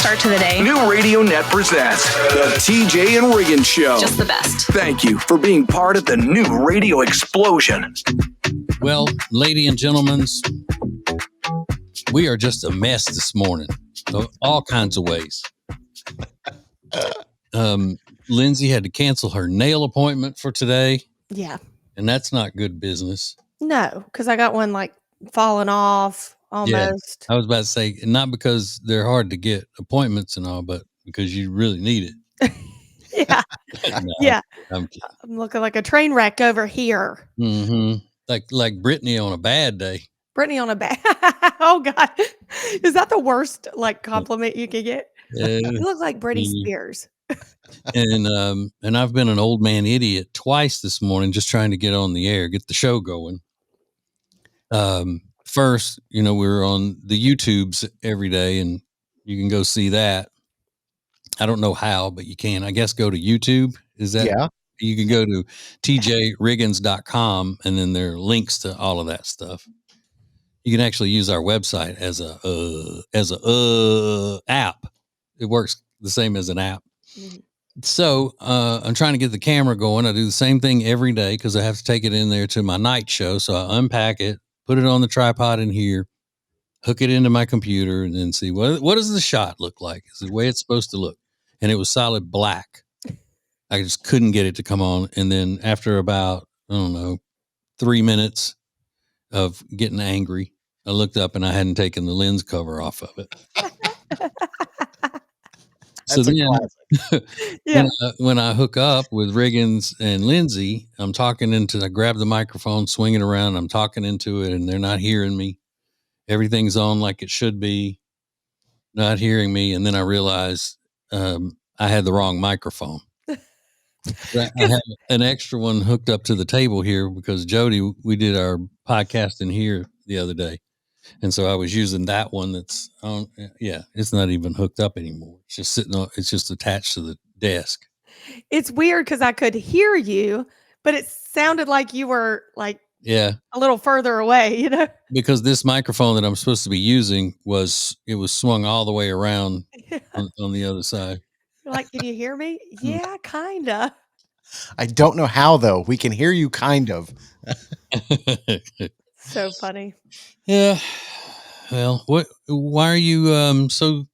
start to the day. New Radio Net presents the TJ and Riggins Show. Just the best. Thank you for being part of the new radio explosion. Well, ladies and gentlemen, we are just a mess this morning, all kinds of ways. Lindsay had to cancel her nail appointment for today. Yeah. And that's not good business. No, because I got one like falling off almost. Yeah, I was about to say, not because they're hard to get appointments and all, but because you really need it. Yeah. No, yeah. I'm looking like a train wreck over here. Mm-hmm. Like Brittany on a bad day. Brittany on a bad. Oh God, is that the worst like compliment you can get? You look like Britney Spears. And I've been an old man idiot twice this morning, just trying to get on the air, get the show going. First, we were on the YouTubes every day, and you can go see that. I don't know how, but you can. I guess go to YouTube. Is that? Yeah. You can go to tjriggins.com, and then there are links to all of that stuff. You can actually use our website as a app. It works the same as an app. Mm-hmm. So I'm trying to get the camera going. I do the same thing every day because I have to take it in there to my night show. So I unpack it, put it on the tripod in here, hook it into my computer, and then see what does the shot look like? Is it the way it's supposed to look? And it was solid black. I just couldn't get it to come on. And then after about, 3 minutes of getting angry, I looked up and I hadn't taken the lens cover off of it. So then yeah. when I hook up with Riggins and Lindsay, I grab the microphone, swing it around. I'm talking into it and they're not hearing me. Everything's on like it should be, not hearing me. And then I realized I had the wrong microphone. I had an extra one hooked up to the table here because Jody, we did our podcast in here the other day. And so I was using that one that's on. Yeah, it's not even hooked up anymore. It's just sitting on, it's just attached to the desk. It's weird because I could hear you, but it sounded like you were like a little further away, Because this microphone that I'm supposed to be using was swung all the way around on the other side. You're like, can you hear me? Yeah, kind of. I don't know how, though. We can hear you kind of. So funny. Yeah. Well, why are you so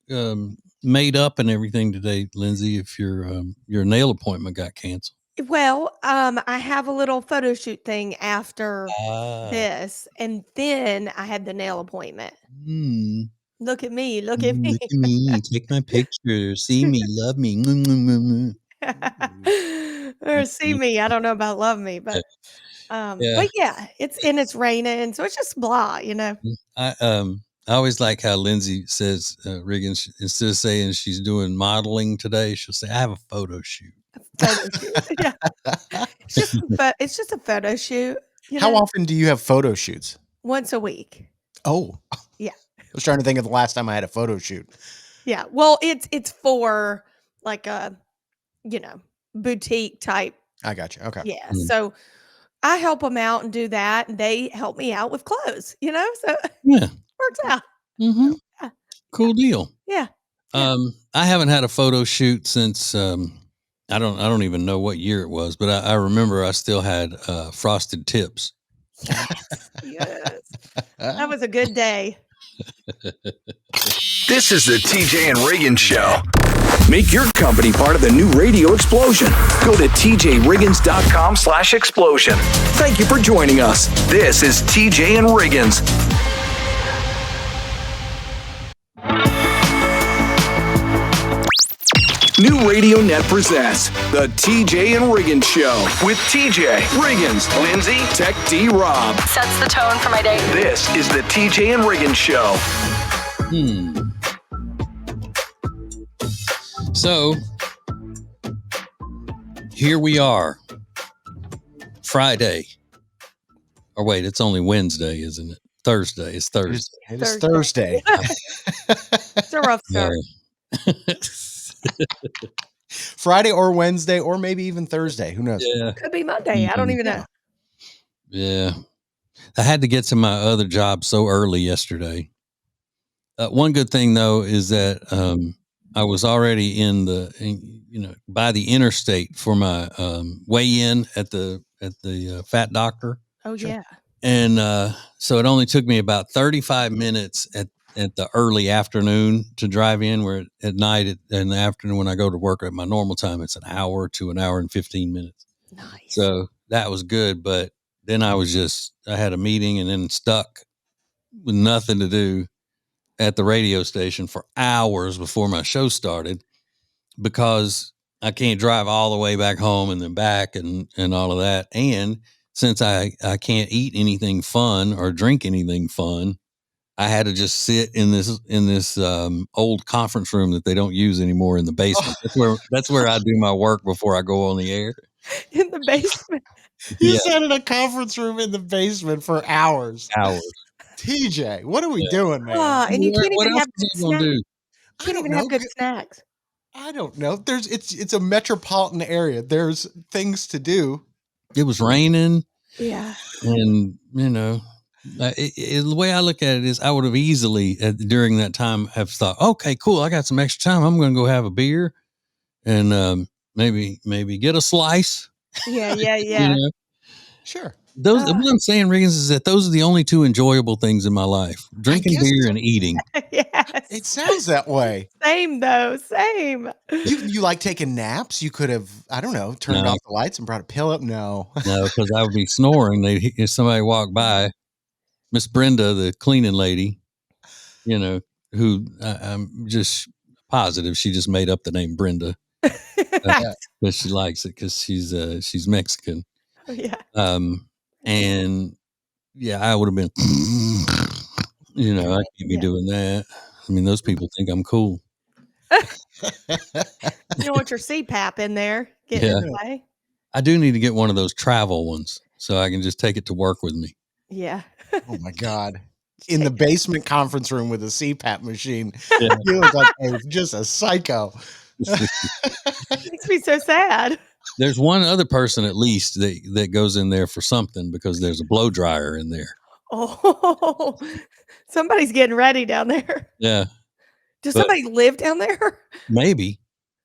made up and everything today, Lindsay, if your nail appointment got canceled? Well, I have a little photo shoot thing after this, and then I had the nail appointment. Look at me. Look at me. Look at me. Take my picture. See me. Love me. Or see me. I don't know about love me, but but yeah, it's raining, so it's just blah, I always like how Lindsay says, Riggins, instead of saying she's doing modeling today, she'll say, I have a photo shoot. Yeah. It's just a photo shoot. How often do you have photo shoots? Once a week. Oh. Yeah. I was trying to think of the last time I had a photo shoot. Yeah. Well, it's for like a, boutique type. I got you. Okay. Yeah. Mm-hmm. So I help them out and do that, and they help me out with clothes, so works out. Mm-hmm. Yeah. Cool deal. Yeah. I haven't had a photo shoot since I don't even know what year it was, but I remember I still had frosted tips. Yes. That was a good day. This is the TJ and Riggins Show. Make your company part of the new radio explosion. Go to tjriggins.com/explosion. Thank you for joining us. This is TJ and Riggins. New Radio Net presents the TJ and Riggins Show with TJ, Riggins, Lindsay, Tech D Rob. Sets the tone for my day. This is the TJ and Riggins Show. So here we are, Friday. Or wait, it's only Wednesday, isn't it? Thursday. It's Thursday. It is Thursday. It's a rough start. Friday or Wednesday or maybe even Thursday. Who knows? Yeah. Could be Monday. I don't even know. Yeah. I had to get to my other job so early yesterday. One good thing though is that I was already by the interstate for my weigh-in at the Fat Doctor. Oh, yeah. And so it only took me about 35 minutes at the early afternoon to drive in, where at night in the afternoon when I go to work at my normal time, it's an hour to an hour and 15 minutes. Nice. So that was good. But then I had a meeting and then stuck with nothing to do at the radio station for hours before my show started, because I can't drive all the way back home and then back and all of that. And since I can't eat anything fun or drink anything fun, I had to just sit in this old conference room that they don't use anymore in the basement. That's where I do my work before I go on the air. In the basement. You sat in a conference room in the basement for hours. TJ, what are we doing, man? And you can't even have good snacks. Do? Can't even have good snacks. I don't know. It's a metropolitan area. There's things to do. It was raining. Yeah. And, the way I look at it is I would have easily during that time have thought, okay, cool. I got some extra time. I'm going to go have a beer and maybe get a slice. Yeah. Sure. What I'm saying, Riggins, is that those are the only two enjoyable things in my life: drinking beer and eating. Yes. It sounds that way. Same though. Same. You like taking naps? You could have, I don't know, turned off the lights and brought a pill up. No, because I would be snoring. If somebody walked by, Miss Brenda, the cleaning lady, who I'm just positive she just made up the name Brenda, but she likes it because she's Mexican. Oh, yeah. And I would have been, I can't be doing that. I mean, those people think I'm cool. You don't want your CPAP in there getting in the way. I do need to get one of those travel ones so I can just take it to work with me. Yeah. Oh my God. In the basement conference room with a CPAP machine. Yeah. You look like just a psycho. It makes me so sad. There's one other person at least that goes in there for something, because there's a blow dryer in there. Oh, somebody's getting ready down there. Yeah. Does somebody live down there? Maybe.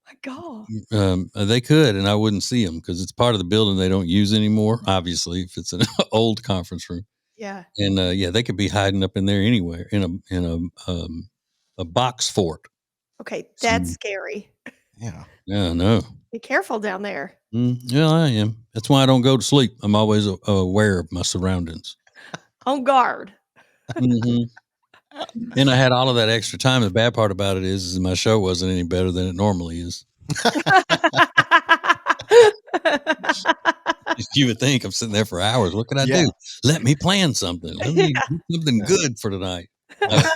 My God. They could, and I wouldn't see them because it's part of the building they don't use anymore, obviously, if it's an old conference room. Yeah. And they could be hiding up in there anywhere in a box fort. Okay, that's scary. Yeah. Yeah, no. Be careful down there. Yeah, I am. That's why I don't go to sleep. I'm always aware of my surroundings. On guard. Mm-hmm. And I had all of that extra time. The bad part about it is my show wasn't any better than it normally is. You would think I'm sitting there for hours. What can I do? Let me plan something. Let me do something good for tonight. Not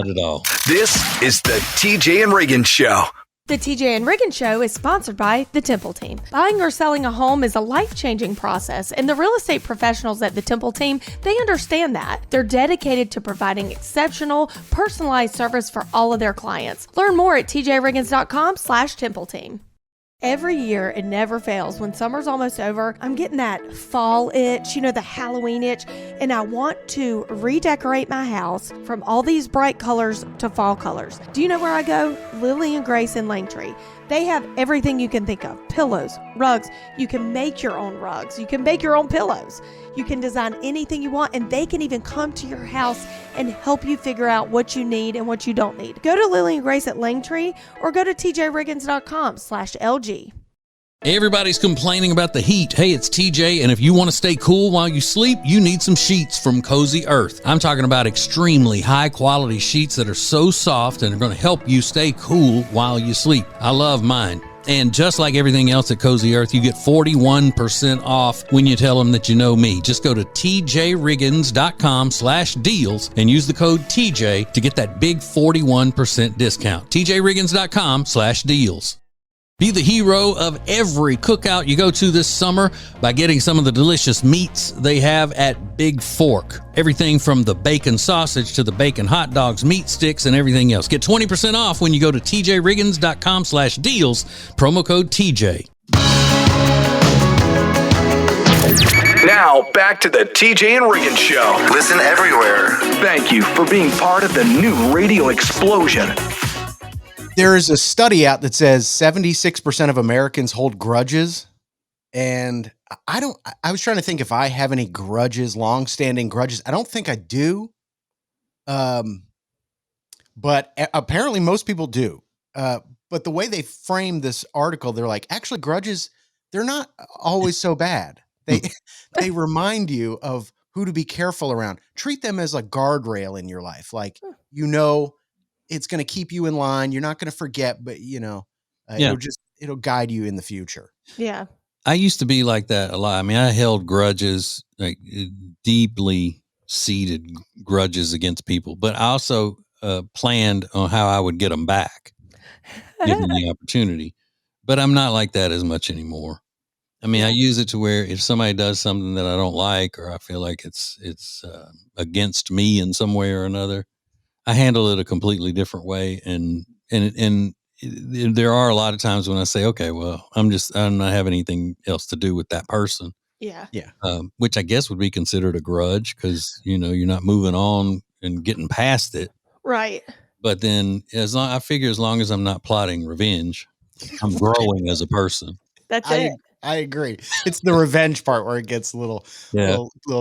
at all. This is the TJ and Riggins Show. The TJ and Riggins Show is sponsored by the Temple Team. Buying or selling a home is a life-changing process, and the real estate professionals at the Temple Team, they understand that. They're dedicated to providing exceptional, personalized service for all of their clients. Learn more at tjriggins.com/Temple Team. Every year, it never fails. When summer's almost over, I'm getting that fall itch, the Halloween itch, and I want to redecorate my house from all these bright colors to fall colors. Do you know where I go? Lily and Grace in Langtree. They have everything you can think of. Pillows, rugs. You can make your own rugs. You can make your own pillows. You can design anything you want, and they can even come to your house and help you figure out what you need and what you don't need. Go to Lily and Grace at Langtree or go to tjriggins.com/LG. Everybody's complaining about the heat. Hey, it's TJ, and if you want to stay cool while you sleep, you need some sheets from Cozy Earth. I'm talking about extremely high-quality sheets that are so soft and are going to help you stay cool while you sleep. I love mine. And just like everything else at Cozy Earth, you get 41% off when you tell them that you know me. Just go to tjriggins.com/deals and use the code TJ to get that big 41% discount. tjriggins.com/deals. Be the hero of every cookout you go to this summer by getting some of the delicious meats they have at Big Fork. Everything from the bacon sausage to the bacon hot dogs, meat sticks, and everything else. Get 20% off when you go to tjriggins.com/deals, promo code TJ. Now, back to the TJ and Riggins Show. Listen everywhere. Thank you for being part of the new radio explosion. There is a study out that says 76% of Americans hold grudges. And I was trying to think if I have any grudges, long-standing grudges. I don't think I do. But apparently most people do. But the way they frame this article, they're like, actually, grudges, they're not always so bad. They remind you of who to be careful around. Treat them as a guardrail in your life. Like, it's going to keep you in line. You're not going to forget, but it'll guide you in the future. Yeah. I used to be like that a lot. I mean, I held grudges, like deeply seated grudges against people, but I also planned on how I would get them back, given the opportunity. But I'm not like that as much anymore. I mean, I use it to where if somebody does something that I don't like, or I feel like it's against me in some way or another, I handle it a completely different way. And there are a lot of times when I say, okay, well, I'm not have anything else to do with that person. Yeah. Yeah. Which I guess would be considered a grudge because, you're not moving on and getting past it. Right. But then I figure as long as I'm not plotting revenge, I'm growing as a person. That's it. I agree. It's the revenge part where it gets a little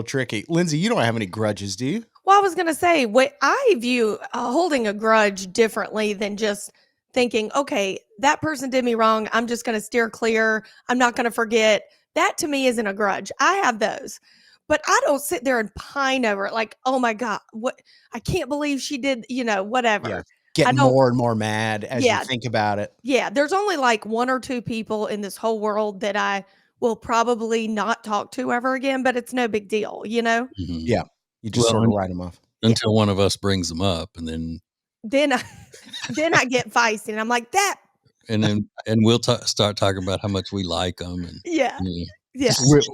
tricky. Lindsay, you don't have any grudges, do you? Well, I was going to say, what I view holding a grudge differently than just thinking, okay, that person did me wrong. I'm just going to steer clear. I'm not going to forget. That to me isn't a grudge. I have those, but I don't sit there and pine over it. Like, oh my God, I can't believe she did, whatever. Yeah. Get more and more mad as you think about it. Yeah. There's only like one or two people in this whole world that I will probably not talk to ever again, but it's no big deal, Mm-hmm. Yeah. You just sort of write them off. Until one of us brings them up, and then I get feisty and I'm like that. And we'll start talking about how much we like them. And, yeah.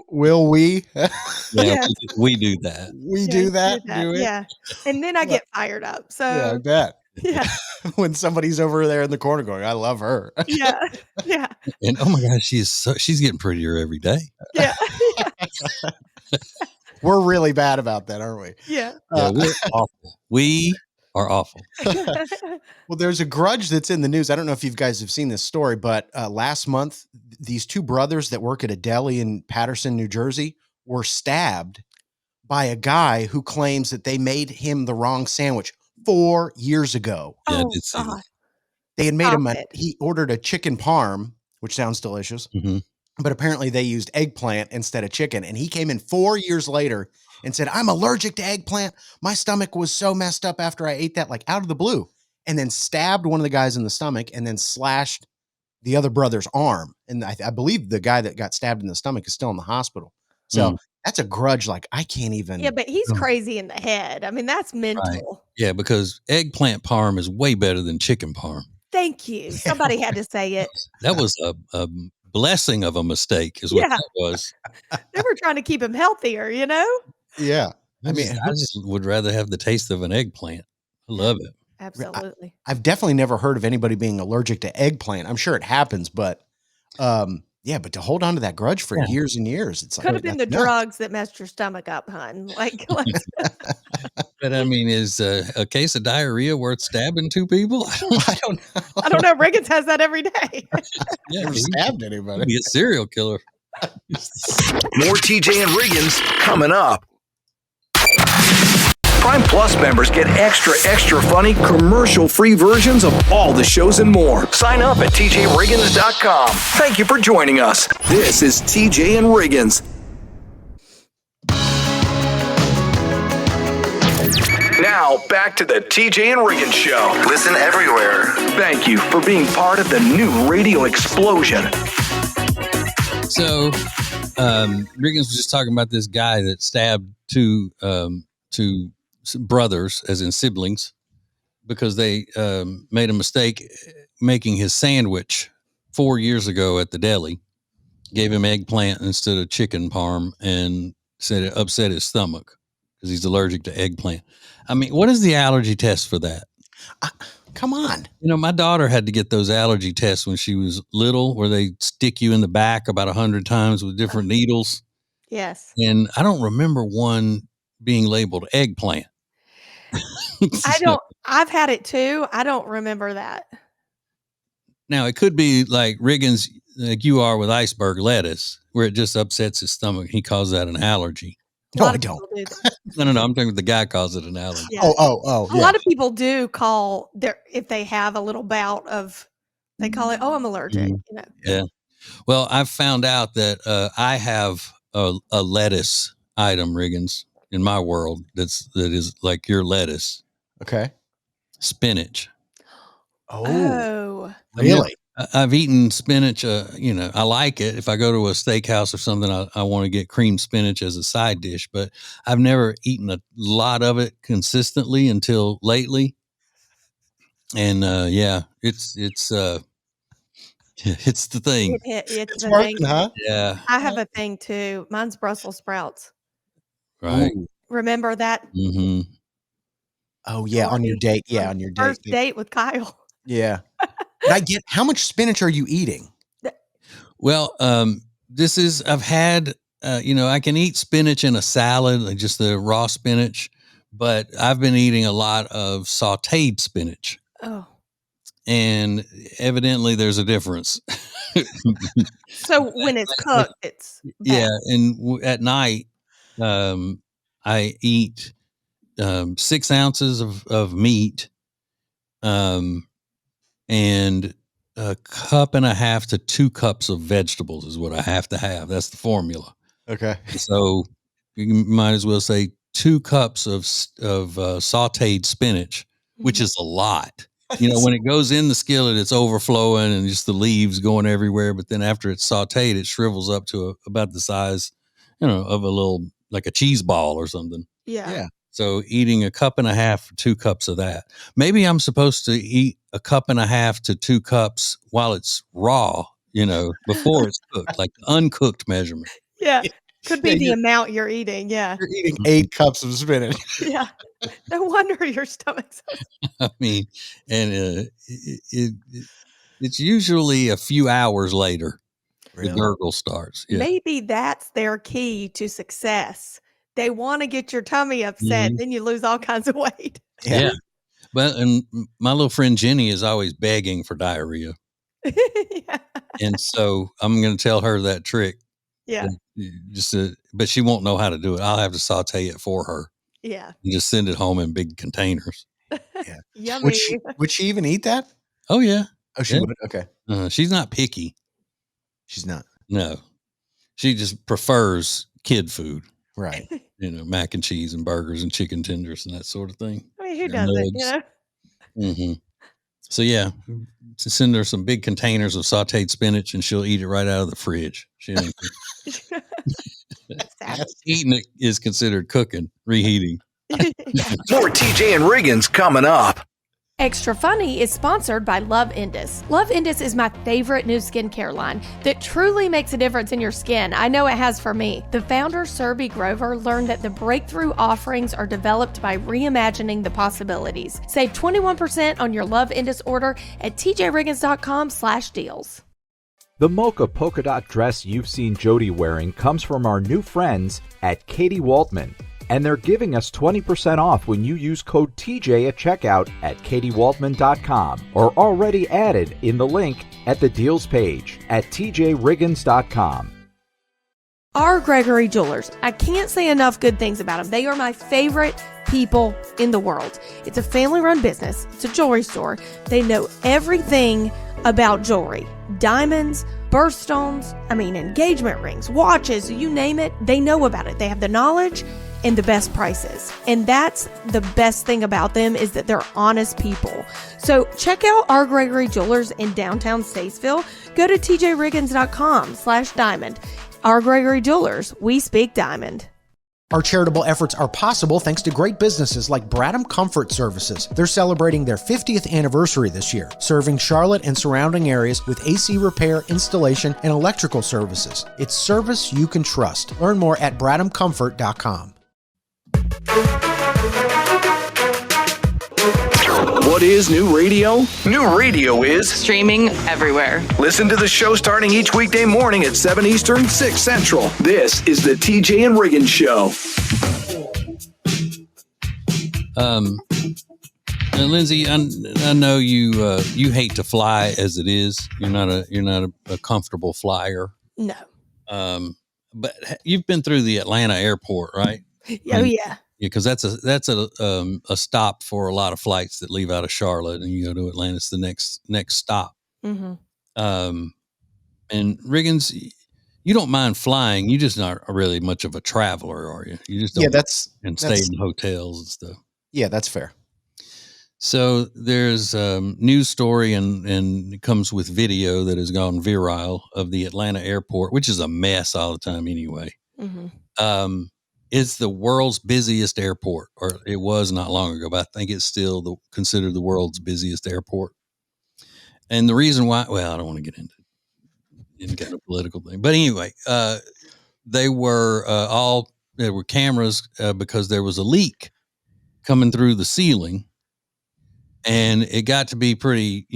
Will we? We do that. We do that. Do it. Yeah. And then I get fired up. So yeah, I bet. Yeah. When somebody's over there in the corner going, I love her. Yeah. Yeah. And oh my gosh, she's getting prettier every day. Yeah. We're really bad about that, aren't we? Yeah. We're awful. We are awful. Well, there's a grudge that's in the news. I don't know if you guys have seen this story, but last month, these two brothers that work at a deli in Paterson, New Jersey, were stabbed by a guy who claims that they made him the wrong sandwich 4 years ago. Yeah, oh, God. They had made he ordered a chicken parm, which sounds delicious, but apparently they used eggplant instead of chicken. And he came in 4 years later and said, I'm allergic to eggplant. My stomach was so messed up after I ate that, like out of the blue, and then stabbed one of the guys in the stomach and then slashed the other brother's arm. And I believe the guy that got stabbed in the stomach is still in the hospital. So that's a grudge. Like I can't even. Yeah, but he's crazy in the head. I mean, that's mental. Right. Yeah, because eggplant parm is way better than chicken parm. Thank you. Somebody had to say it. That was a blessing of a mistake is what that was. They were trying to keep him healthier, Yeah. I just would rather have the taste of an eggplant. I love it. Absolutely. I've definitely never heard of anybody being allergic to eggplant. I'm sure it happens, but but to hold on to that grudge for years and years, it's could have been the drugs that messed your stomach up, hun. But I mean, is a case of diarrhea worth stabbing two people? I don't know. I don't know. Riggins has that every day. Never stabbed anybody. Be a serial killer. More TJ and Riggins coming up. Prime Plus members get extra funny commercial-free versions of all the shows and more. Sign up at tjriggins.com. Thank you for joining us. This is TJ and Riggins. Now, back to the TJ and Riggins Show. Listen everywhere. Thank you for being part of the new radio explosion. So, Riggins was just talking about this guy that stabbed two brothers, as in siblings, because they made a mistake making his sandwich 4 years ago at the deli. Gave him eggplant instead of chicken parm and said it upset his stomach because he's allergic to eggplant. I mean, what is the allergy test for that? Come on. My daughter had to get those allergy tests when she was little, where they stick you in the back about 100 times with different needles. Yes. And I don't remember one being labeled eggplant. I've had it too. I don't remember that. Now, it could be like Riggins, like you are with iceberg lettuce, where it just upsets his stomach. He calls that an allergy. No, I don't. No. I'm talking the guy calls it an allergy. Yeah. Oh. A lot of people do call if they have a little bout of, they call it, I'm allergic. Mm-hmm. Yeah. Well, I've found out that I have a lettuce item, Riggins, in my world that is like your lettuce. Okay. Spinach. Oh, really? I've eaten spinach. I like it. If I go to a steakhouse or something, I want to get creamed spinach as a side dish, but I've never eaten a lot of it consistently until lately. And it's it's the thing. It's the working, thing. huh? Yeah. I have a thing too. Mine's Brussels sprouts. Right. Ooh. Remember that? Mm-hmm. Oh yeah, on your date. Yeah, on your date. First date with Kyle. Yeah. But I get, how much spinach are you eating? Well, I've had, I can eat spinach in a salad, like just the raw spinach, but I've been eating a lot of sauteed spinach. Oh. And evidently there's a difference. So when it's cooked, it's bad. Yeah. And at night, I eat 6 ounces of meat, and a cup and a half to 2 cups of vegetables is what I have to have. That's the formula. Okay. So you might as well say 2 cups of sauteed spinach, which is a lot. When it goes in the skillet, it's overflowing and just the leaves going everywhere. But then after it's sauteed, it shrivels up to about the size, of a little, like a cheese ball or something. Yeah. So eating a cup and a half, 2 cups of that. Maybe I'm supposed to eat a cup and a half to 2 cups while it's raw, before it's cooked, like the uncooked measurement. Yeah. Could be the amount you're eating. Yeah. You're eating 8 cups of spinach. Yeah. No wonder your stomach's. I mean, and it's usually a few hours later. Really? The gurgle starts. Yeah. Maybe that's their key to success. They want to get your tummy upset, then you lose all kinds of weight. Yeah. Well, and my little friend Jenny is always begging for diarrhea. Yeah. And so I'm going to tell her that trick. Yeah. But she won't know how to do it. I'll have to saute it for her. Yeah. And just send it home in big containers. Yeah. Yummy. Would she even eat that? Oh, yeah. Oh, she would? Okay. She's not picky. She's not. No. She just prefers kid food. Right. Mac and cheese and burgers and chicken tenders and that sort of thing. I mean, who doesn't, Mm-hmm. So, yeah, to send her some big containers of sauteed spinach and she'll eat it right out of the fridge. She ain't eating it is considered cooking, reheating. More TJ and Riggins coming up. Extra Funny is sponsored by Love Indus. Love Indus is my favorite new skincare line that truly makes a difference in your skin. I know it has for me. The founder, Serby Grover, learned that the breakthrough offerings are developed by reimagining the possibilities. Save 21% on your Love Indus order at tjriggins.com/deals. The mocha polka dot dress you've seen Jody wearing comes from our new friends at Katie Waltman. And they're giving us 20% off when you use code TJ at checkout at katiewaltman.com or already added in the link at the deals page at tjriggins.com. R. Gregory Jewelers. I can't say enough good things about them. They are my favorite people in the world. It's a family-run business. It's a jewelry store. They know everything about jewelry. Diamonds, birthstones, engagement rings, watches, you name it. They know about it. They have the knowledge and the best prices. And that's the best thing about them, is that they're honest people. So check out R. Gregory Jewelers in downtown Statesville. Go to tjriggins.com/diamond. R. Gregory Jewelers, we speak diamond. Our charitable efforts are possible thanks to great businesses like Bradham Comfort Services. They're celebrating their 50th anniversary this year, serving Charlotte and surrounding areas with AC repair, installation, and electrical services. It's service you can trust. Learn more at bradhamcomfort.com. What is new radio? New radio is streaming everywhere. Listen to the show starting each weekday morning at 7 Eastern, 6 Central. This is the TJ and Riggins Show. Lindsay, I know you hate to fly as it is. You're not a comfortable flyer. No. But you've been through the Atlanta airport, right? Oh yeah. Because that's a stop for a lot of flights that leave out of Charlotte and you go to Atlanta. It's the next stop. Mm-hmm. And Riggins, you don't mind flying. You're just not really much of a traveler, are you? You just don't. Yeah, stay in hotels and stuff. Yeah, that's fair. So there's a news story and it comes with video that has gone viral of the Atlanta airport, which is a mess all the time anyway. Mm-hmm. It's the world's busiest airport, or it was not long ago, but I think it's still considered the world's busiest airport. And the reason why, well, I don't want to get into any kind of political thing, but anyway, there were cameras because there was a leak coming through the ceiling. And it got to be pretty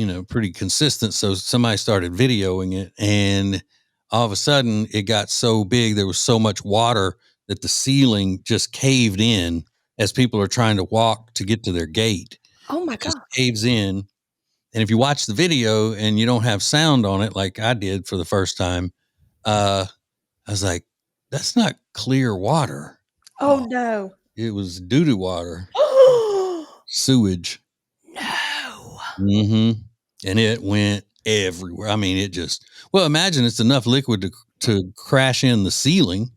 consistent. So somebody started videoing it, and all of a sudden it got so big. There was so much water that the ceiling just caved in as people are trying to walk to get to their gate. Oh my God. It just caves in. And if you watch the video and you don't have sound on it, like I did for the first time, I was like, that's not clear water. Oh no. It was doo-doo water. Sewage. No. Mm-hmm. And it went everywhere. I mean, imagine it's enough liquid to crash in the ceiling.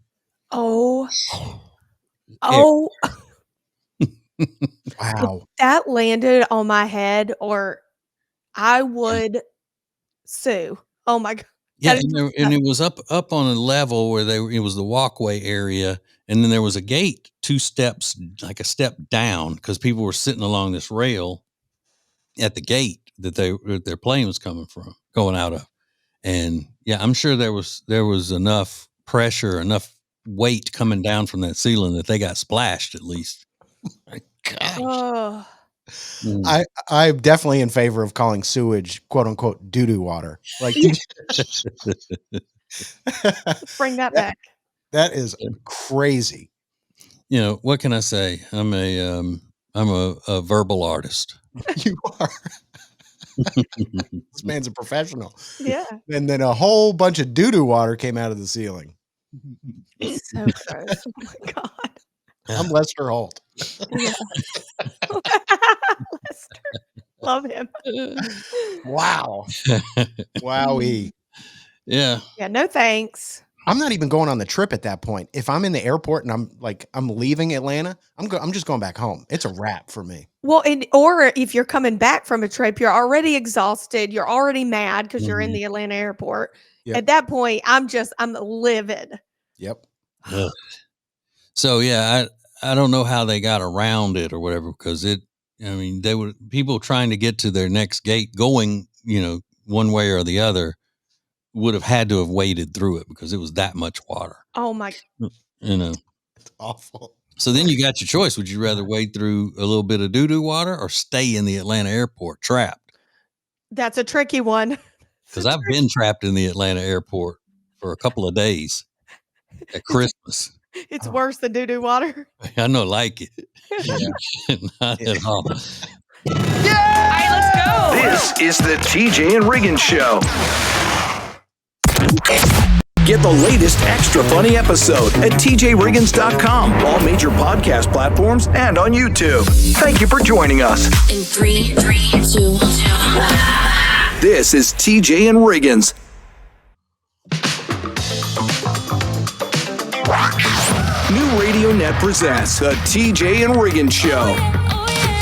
Oh. Wow. If that landed on my head, or I would sue. Oh my God. Yeah. And it was up on a level where it was the walkway area. And then there was a gate, 2 steps, like a step down, because people were sitting along this rail at the gate that their plane was going out of. And yeah, I'm sure there was enough pressure, enough weight coming down from that ceiling that they got splashed at least. My gosh. Oh. I'm definitely in favor of calling sewage "quote unquote" doo-doo water. Like, bring that back. That is crazy. What can I say? I'm a verbal artist. You are. This man's a professional. Yeah. And then a whole bunch of doo-doo water came out of the ceiling. It's so gross. Oh my God. I'm Lester Holt. Yeah. Lester. Love him. Wow. Wowie. Yeah. Yeah. No thanks. I'm not even going on the trip at that point. If I'm in the airport and I'm leaving Atlanta, I'm just going back home. It's a wrap for me. Well, or if you're coming back from a trip, you're already exhausted. You're already mad because you're in the Atlanta airport. Yep. At that point, I'm livid. Yep. So yeah, I don't know how they got around it or whatever, because they were people trying to get to their next gate going, one way or the other, would have had to have waded through it because it was that much water. Oh my. It's awful. So then you got your choice. Would you rather wade through a little bit of doo-doo water or stay in the Atlanta airport trapped? That's a tricky one. Because I've been trapped in the Atlanta airport for a couple of days at Christmas. It's worse than doo-doo water. I know, like it. Yeah. Not at all. Yeah! All right, let's go. This is the TJ and Riggins Show. Get the latest extra funny episode at tjriggins.com, all major podcast platforms, and on YouTube. Thank you for joining us. In 3, 2, 1. This is TJ and Riggins. New Radio Net presents the TJ and Riggins Show.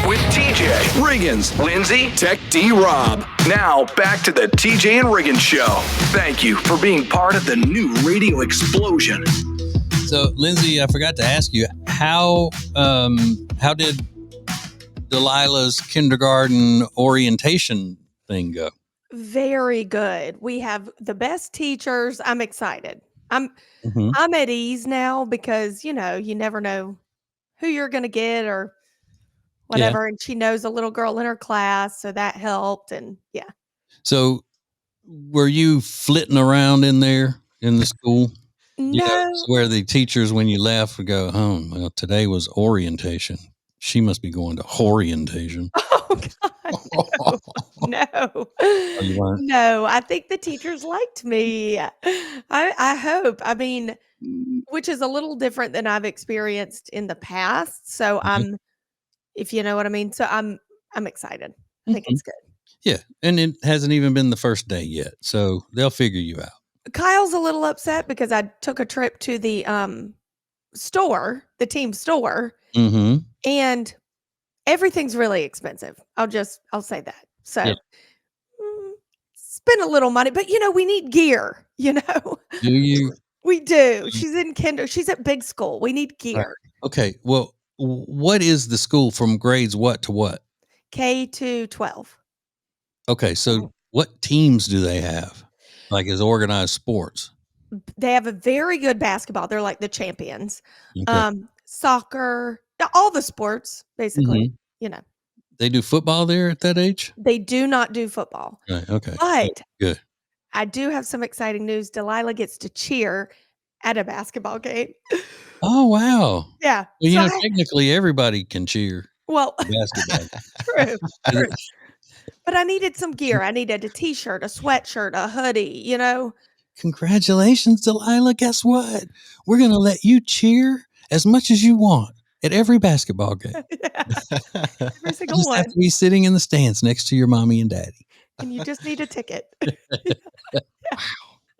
With TJ, Riggins, Lindsay, Tech D Rob. Now, back to the TJ and Riggins Show. Thank you for being part of the new radio explosion. So, Lindsay, I forgot to ask you, how did Delilah's kindergarten orientation thing go? Very good. We have the best teachers. I'm excited. I'm at ease now because, you never know who you're going to get or whatever. Yeah. And she knows a little girl in her class. So that helped. And yeah. So were you flitting around in there in the school? No. Where the teachers, when you left, would go, well, today was orientation. She must be going to orientation. Oh God, no. You weren't? No, I think the teachers liked me. I hope. I mean, which is a little different than I've experienced in the past. So I'm, if you know what I mean. So I'm excited. I think it's good. Yeah, and it hasn't even been the first day yet, so they'll figure you out. Kyle's a little upset because I took a trip to the store, the team store, and everything's really expensive. I'll say that. So spend a little money, but we need gear, Do you? We do. She's in kinder. She's at big school. We need gear. Right. Okay. Well, what is the school from grades what to what? K to 12. Okay. So what teams do they have? Like as organized sports? They have a very good basketball. They're like the champions. Okay. Soccer, all the sports, basically, They do football there at that age? They do not do football. Right, okay. But good. I do have some exciting news. Delilah gets to cheer at a basketball game. Oh, wow. Yeah. Well, technically everybody can cheer. Well, basketball. True. But I needed some gear. I needed a t-shirt, a sweatshirt, a hoodie, Congratulations, Delilah. Guess what? We're going to let you cheer as much as you want at every basketball game. Every single you just one. have to be sitting in the stands next to your mommy and daddy. And you just need a ticket.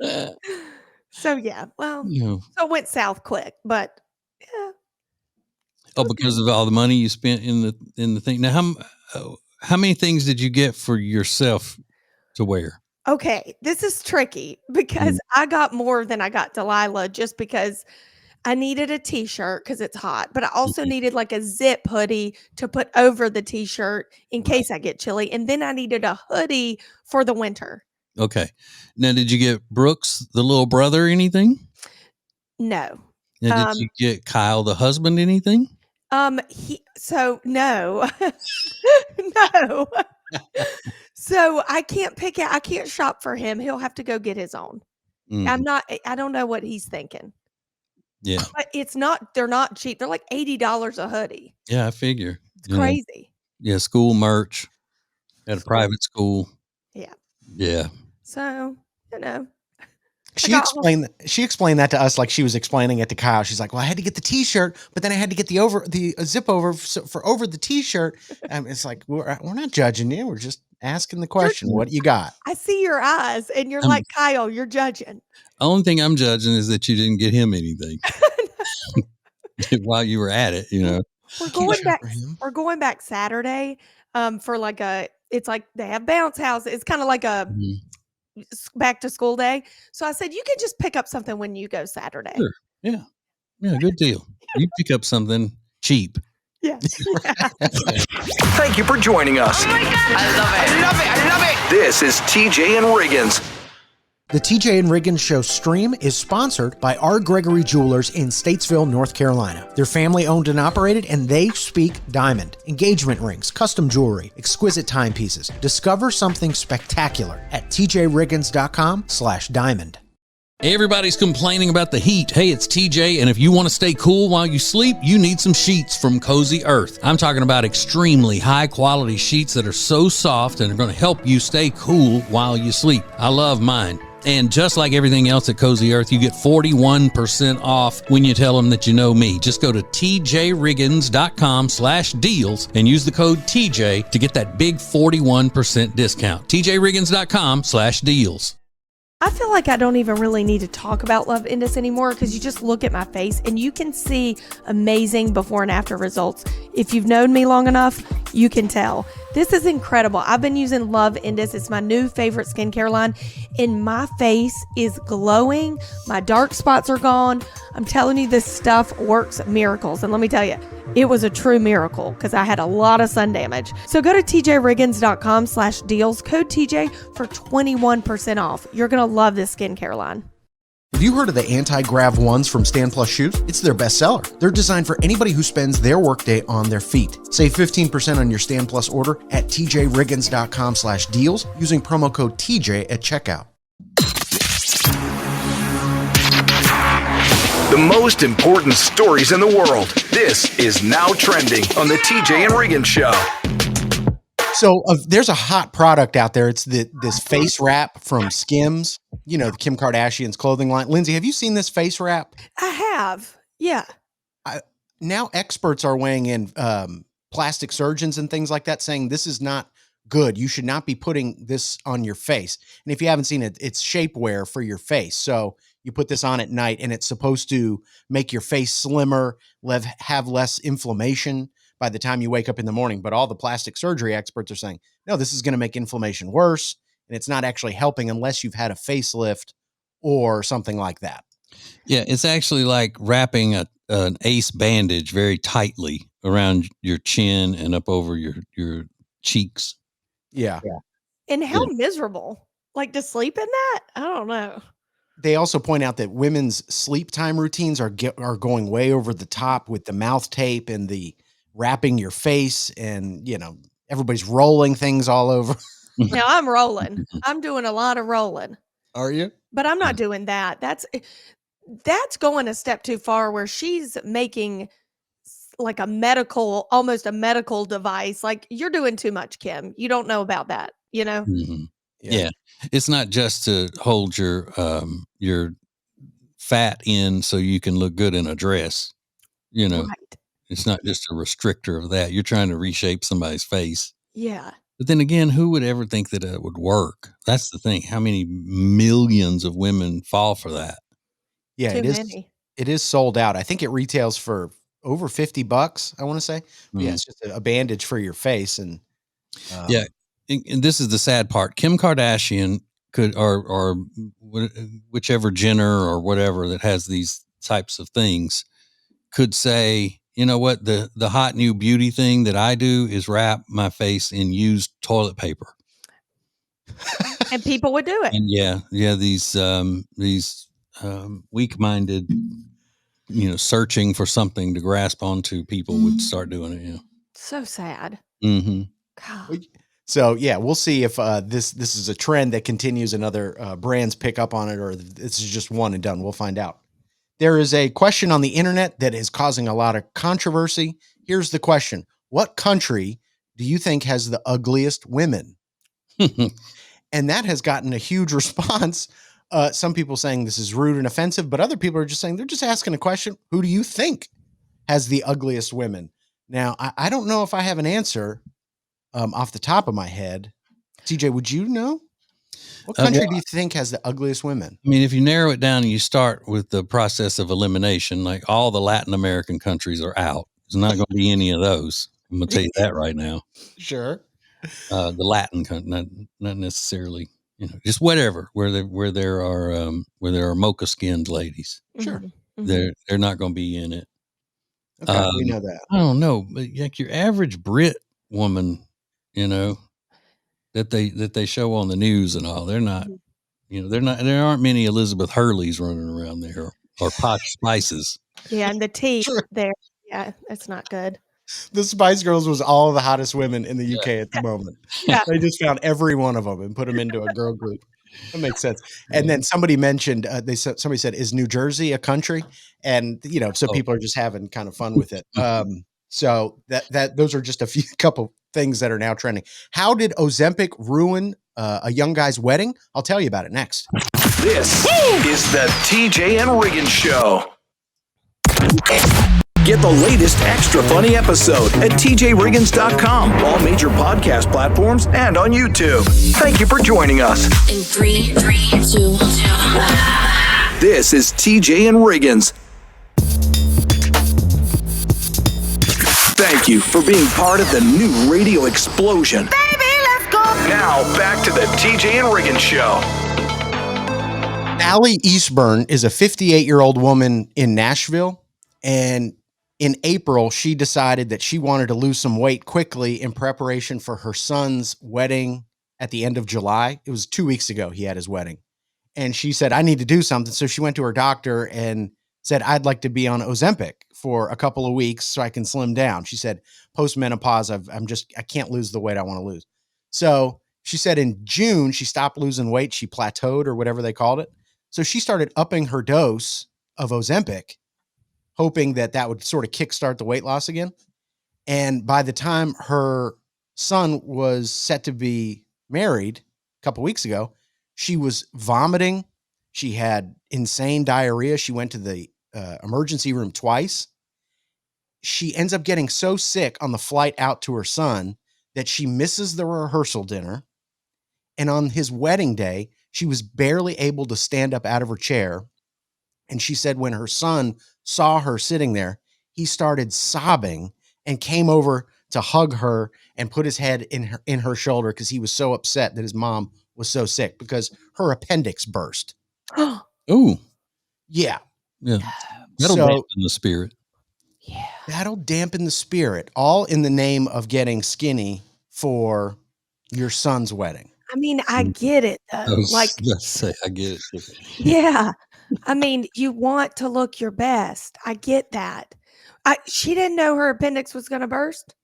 Wow. So, yeah. Well, so it went south quick, but yeah. Oh, because of all the money you spent in the thing. Now, how many things did you get for yourself to wear? Okay, this is tricky because I got more than I got Delilah just because I needed a t-shirt because it's hot, but I also needed like a zip hoodie to put over the t-shirt in case I get chilly. And then I needed a hoodie for the winter. Okay. Now, did you get Brooks, the little brother, anything? No. Now, did you get Kyle, the husband, anything? No. No. So I can't pick out. I can't shop for him. He'll have to go get his own. I don't know what he's thinking. Yeah. But they're not cheap. They're like $80 a hoodie. Yeah, I figure. It's crazy. Yeah. School merch at a private school. Yeah. Yeah. So, She explained that to us like she was explaining it to Kyle. She's like, well, I had to get the t-shirt, but then I had to get the zip over for over the t-shirt. It's like, we're not judging you. We're just asking the question. What you got? I see your eyes and you're like, Kyle, you're judging. The only thing I'm judging is that you didn't get him anything while you were at it, We're going back Saturday for like it's like they have bounce house. It's kind of like a back to school day. So I said, you can just pick up something when you go Saturday. Sure. Yeah. Yeah. Good deal. You pick up something cheap. Yeah. Thank you for joining us. Oh my God. I love it. This is TJ and Riggins. The TJ and Riggins Show stream is sponsored by R. Gregory Jewelers in Statesville, North Carolina. They're family owned and operated, and they speak diamond. Engagement rings, custom jewelry, exquisite timepieces. Discover something spectacular at tjriggins.com/diamond. Everybody's complaining about the heat. Hey, it's TJ, and if you want to stay cool while you sleep, you need some sheets from Cozy Earth. I'm talking about extremely high-quality sheets that are so soft and are going to help you stay cool while you sleep. I love mine. And just like everything else at Cozy Earth, you get 41% off when you tell them that you know me. Just go to tjriggins.com/deals and use the code TJ to get that big 41% discount. tjriggins.com/deals. I feel like I don't even really need to talk about Love Indus anymore because you just look at my face and you can see amazing before and after results. If you've known me long enough, you can tell. This is incredible. I've been using Love Indus. It's my new favorite skincare line, and my face is glowing. My dark spots are gone. I'm telling you, this stuff works miracles. And let me tell you, it was a true miracle because I had a lot of sun damage. So go to tjriggins.com/deals, code TJ for 21% off. You're going to love this skincare line. Have you heard of the anti-grav ones from Stand Plus Shoes? It's their bestseller. They're designed for anybody who spends their workday on their feet. Save 15% on your Stand Plus order at tjriggins.com/deals using promo code TJ at checkout. The most important stories in the world. This is Now Trending on the TJ and Riggins Show. So there's a hot product out there. It's this face wrap from Skims, the Kim Kardashian's clothing line. Lindsay, have you seen this face wrap? I have. Yeah. Now experts are weighing in, plastic surgeons and things like that, saying this is not good. You should not be putting this on your face. And if you haven't seen it, it's shapewear for your face. So you put this on at night and it's supposed to make your face slimmer, have less inflammation by the time you wake up in the morning. But all the plastic surgery experts are saying, no, this is going to make inflammation worse. And it's not actually helping unless you've had a facelift or something like that. Yeah, it's actually like wrapping an ace bandage very tightly around your chin and up over your cheeks. Yeah. And how miserable. Like to sleep in that? I don't know. They also point out that women's sleep time routines are going way over the top with the mouth tape and the wrapping your face, and everybody's rolling things all over. Now I'm rolling. I'm doing a lot of rolling. Are you? But I'm not doing that. That's going a step too far, where she's making like almost a medical device. Like, you're doing too much, Kim. You don't know about that, Mm-hmm. Yeah. It's not just to hold your fat in so you can look good in a dress. Right. It's not just a restrictor of that. You're trying to reshape somebody's face. Yeah. But then again, who would ever think that it would work? That's the thing. How many millions of women fall for that? Yeah, Too many. It is sold out. I think it retails for over $50, I want to say. But yeah, it's just a bandage for your face. And yeah. And this is the sad part. Kim Kardashian could, or whichever Jenner or whatever that has these types of things, could say, you know what, the hot new beauty thing that I do is wrap my face in used toilet paper. And people would do it. And these weak-minded, searching for something to grasp onto people would start doing it. Yeah. So sad. Mm-hmm. God. So yeah, we'll see if this is a trend that continues and other brands pick up on it, or this is just one and done. We'll find out. There is a question on the internet that is causing a lot of controversy. Here's the question. What country do you think has the ugliest women? And that has gotten a huge response. Some people saying this is rude and offensive, but other people are just saying, they're just asking a question. Who do you think has the ugliest women? Now, I don't know if I have an answer off the top of my head. TJ, would you know? What country do you think has the ugliest women? I mean, if you narrow it down and you start with the process of elimination, like all the Latin American countries are out. There's not going to be any of those. I'm going to tell you that right now. Sure. The Latin country, not necessarily, just whatever, where there are mocha skinned ladies. Sure. Mm-hmm. They're not going to be in it. Okay, we know that. I don't know, but like your average Brit woman, that they show on the news and all, they're not, there aren't many Elizabeth Hurleys running around there or Posh Spices. Yeah, and the tea there. Yeah, that's not good. The Spice Girls was all the hottest women in the UK at the moment. Yeah. They just found every one of them and put them into a girl group. That makes sense. And then somebody mentioned, somebody said, is New Jersey a country? And, people are just having kind of fun with it. So those are just a couple things that are now trending. How did Ozempic ruin a young guy's wedding? I'll tell you about it next. This is the TJ and Riggins Show. Get the latest extra funny episode at tjriggins.com, all major podcast platforms, and on YouTube. Thank you for joining us. In 3, 2, 1. This is TJ and Riggins. Thank you for being part of the new radio explosion. Baby, let's go. Now, back to the TJ and Riggins Show. Allie Eastburn is a 58-year-old woman in Nashville, and in April, she decided that she wanted to lose some weight quickly in preparation for her son's wedding at the end of July. It was 2 weeks ago he had his wedding. And she said, I need to do something. So she went to her doctor and said, I'd like to be on Ozempic for a couple of weeks so I can slim down. She said, post-menopause, I can't lose the weight I want to lose. So she said in June, she stopped losing weight. She plateaued or whatever they called it. So she started upping her dose of Ozempic. hoping that would sort of kickstart the weight loss again. And by the time her son was set to be married a couple weeks ago, she was vomiting. She had insane diarrhea. She went to the emergency room twice. She ends up getting so sick on the flight out to her son that she misses the rehearsal dinner. And on his wedding day, she was barely able to stand up out of her chair. And she said when her son saw her sitting there, he started sobbing and came over to hug her and put his head in her shoulder because he was so upset that his mom was so sick because her appendix burst. Ooh. Yeah. Yeah. That'll dampen the spirit. Yeah. That'll dampen the spirit, all in the name of getting skinny for your son's wedding. I mean, I get it though. I get it. Yeah. I mean, you want to look your best. I get that. She didn't know her appendix was going to burst.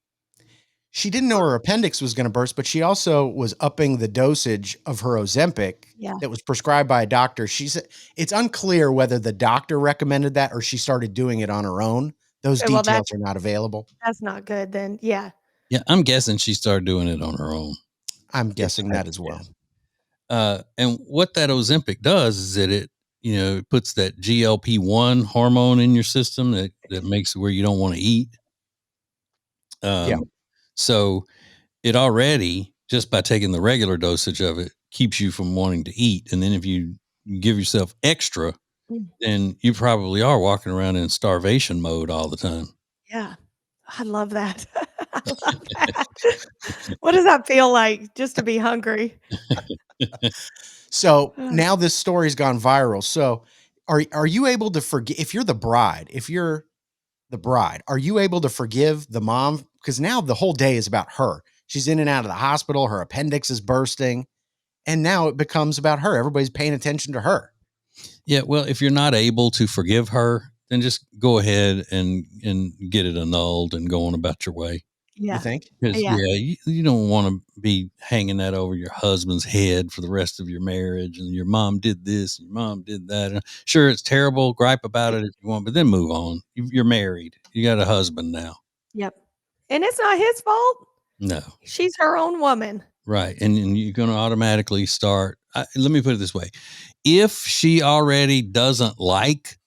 She didn't know her appendix was going to burst, but she also was upping the dosage of her Ozempic that was prescribed by a doctor. She said it's unclear whether the doctor recommended that or she started doing it on her own. Those details are not available. That's not good then. Yeah. Yeah, I'm guessing she started doing it on her own. I'm guessing that as well. And what that Ozempic does is that it puts that GLP-1 hormone in your system that makes it where you don't want to eat. So it already, just by taking the regular dosage of it, keeps you from wanting to eat. And then if you give yourself extra, then you probably are walking around in starvation mode all the time. Yeah. I love that. I love that. What does that feel like just to be hungry? So now this story's gone viral. So are you able to forgive, if you're the bride, are you able to forgive the mom? Because now the whole day is about her. She's in and out of the hospital. Her appendix is bursting. And now it becomes about her. Everybody's paying attention to her. Yeah. Well, if you're not able to forgive her, then just go ahead and get it annulled and go on about your way. Yeah. You think? You don't want to be hanging that over your husband's head for the rest of your marriage. And your mom did this, and your mom did that. And sure, it's terrible. Gripe about it if you want, but then move on. You're married. You got a husband now. Yep. And it's not his fault. No. She's her own woman. Right. And you're going to automatically start. Let me put it this way. If she already doesn't like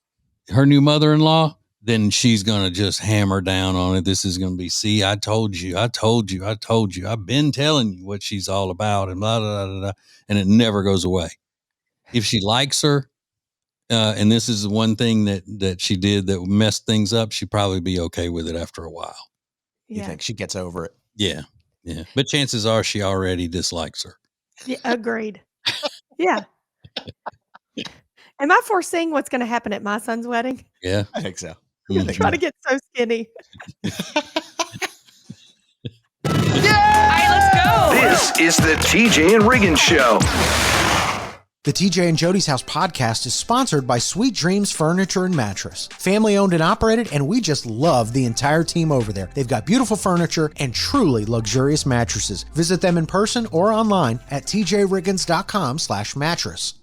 her new mother-in-law, then she's going to just hammer down on it. This is going to be, see, I told you. I've been telling you what she's all about and blah, blah, blah, blah. And it never goes away. If she likes her, and this is the one thing that she did that messed things up, she'd probably be okay with it after a while. You think she gets over it? Yeah. Yeah. But chances are she already dislikes her. Yeah, agreed. Yeah. Am I foreseeing what's going to happen at my son's wedding? Yeah. I think so. You're trying to get so skinny. All right, let's go. This is the TJ and Riggins Show. The TJ and Jody's House podcast is sponsored by Sweet Dreams Furniture and Mattress. Family owned and operated, and we just love the entire team over there. They've got beautiful furniture and truly luxurious mattresses. Visit them in person or online at tjriggins.com/mattress.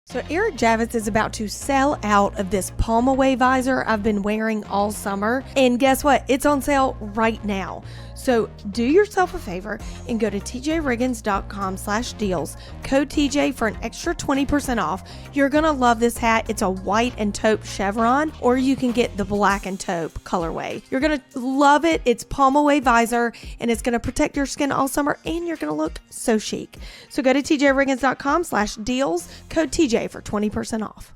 So Eric Javits is about to sell out of this palm away visor I've been wearing all summer. And guess what? It's on sale right now. So do yourself a favor and go to tjriggins.com/deals. Code TJ for an extra 20% off. You're going to love this hat. It's a white and taupe chevron, or you can get the black and taupe colorway. You're going to love it. It's palm away visor, and it's going to protect your skin all summer, and you're going to look so chic. So go to tjriggins.com/deals. Code TJ for 20% off.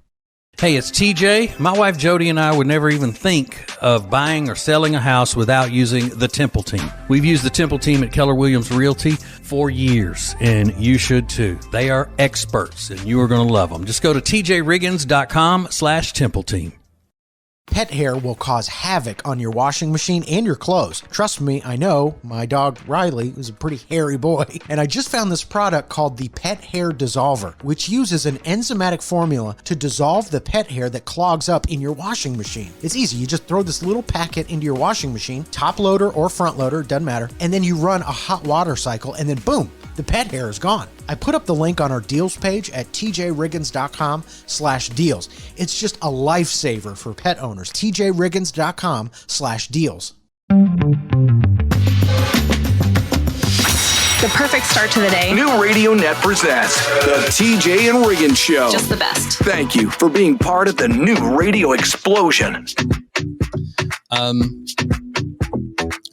Hey, it's TJ. My wife Jody and I would never even think of buying or selling a house without using the Temple Team. We've used the Temple Team at Keller Williams Realty for years, and you should too. They are experts, and you are going to love them. Just go to tjriggins.com/Temple Team. Pet hair will cause havoc on your washing machine and your clothes. Trust me, I know. My dog Riley is a pretty hairy boy, and I just found this product called the Pet Hair Dissolver, which uses an enzymatic formula to dissolve the pet hair that clogs up in your washing machine. It's easy. You just throw this little packet into your washing machine, top loader or front loader, doesn't matter, and then you run a hot water cycle, and then boom, the pet hair is gone. I put up the link on our deals page at tjriggins.com/deals. It's just a lifesaver for pet owners. tjriggins.com/deals. The perfect start to the day. New Radio Net presents the TJ and Riggins Show. Just the best. Thank you for being part of the new radio explosion.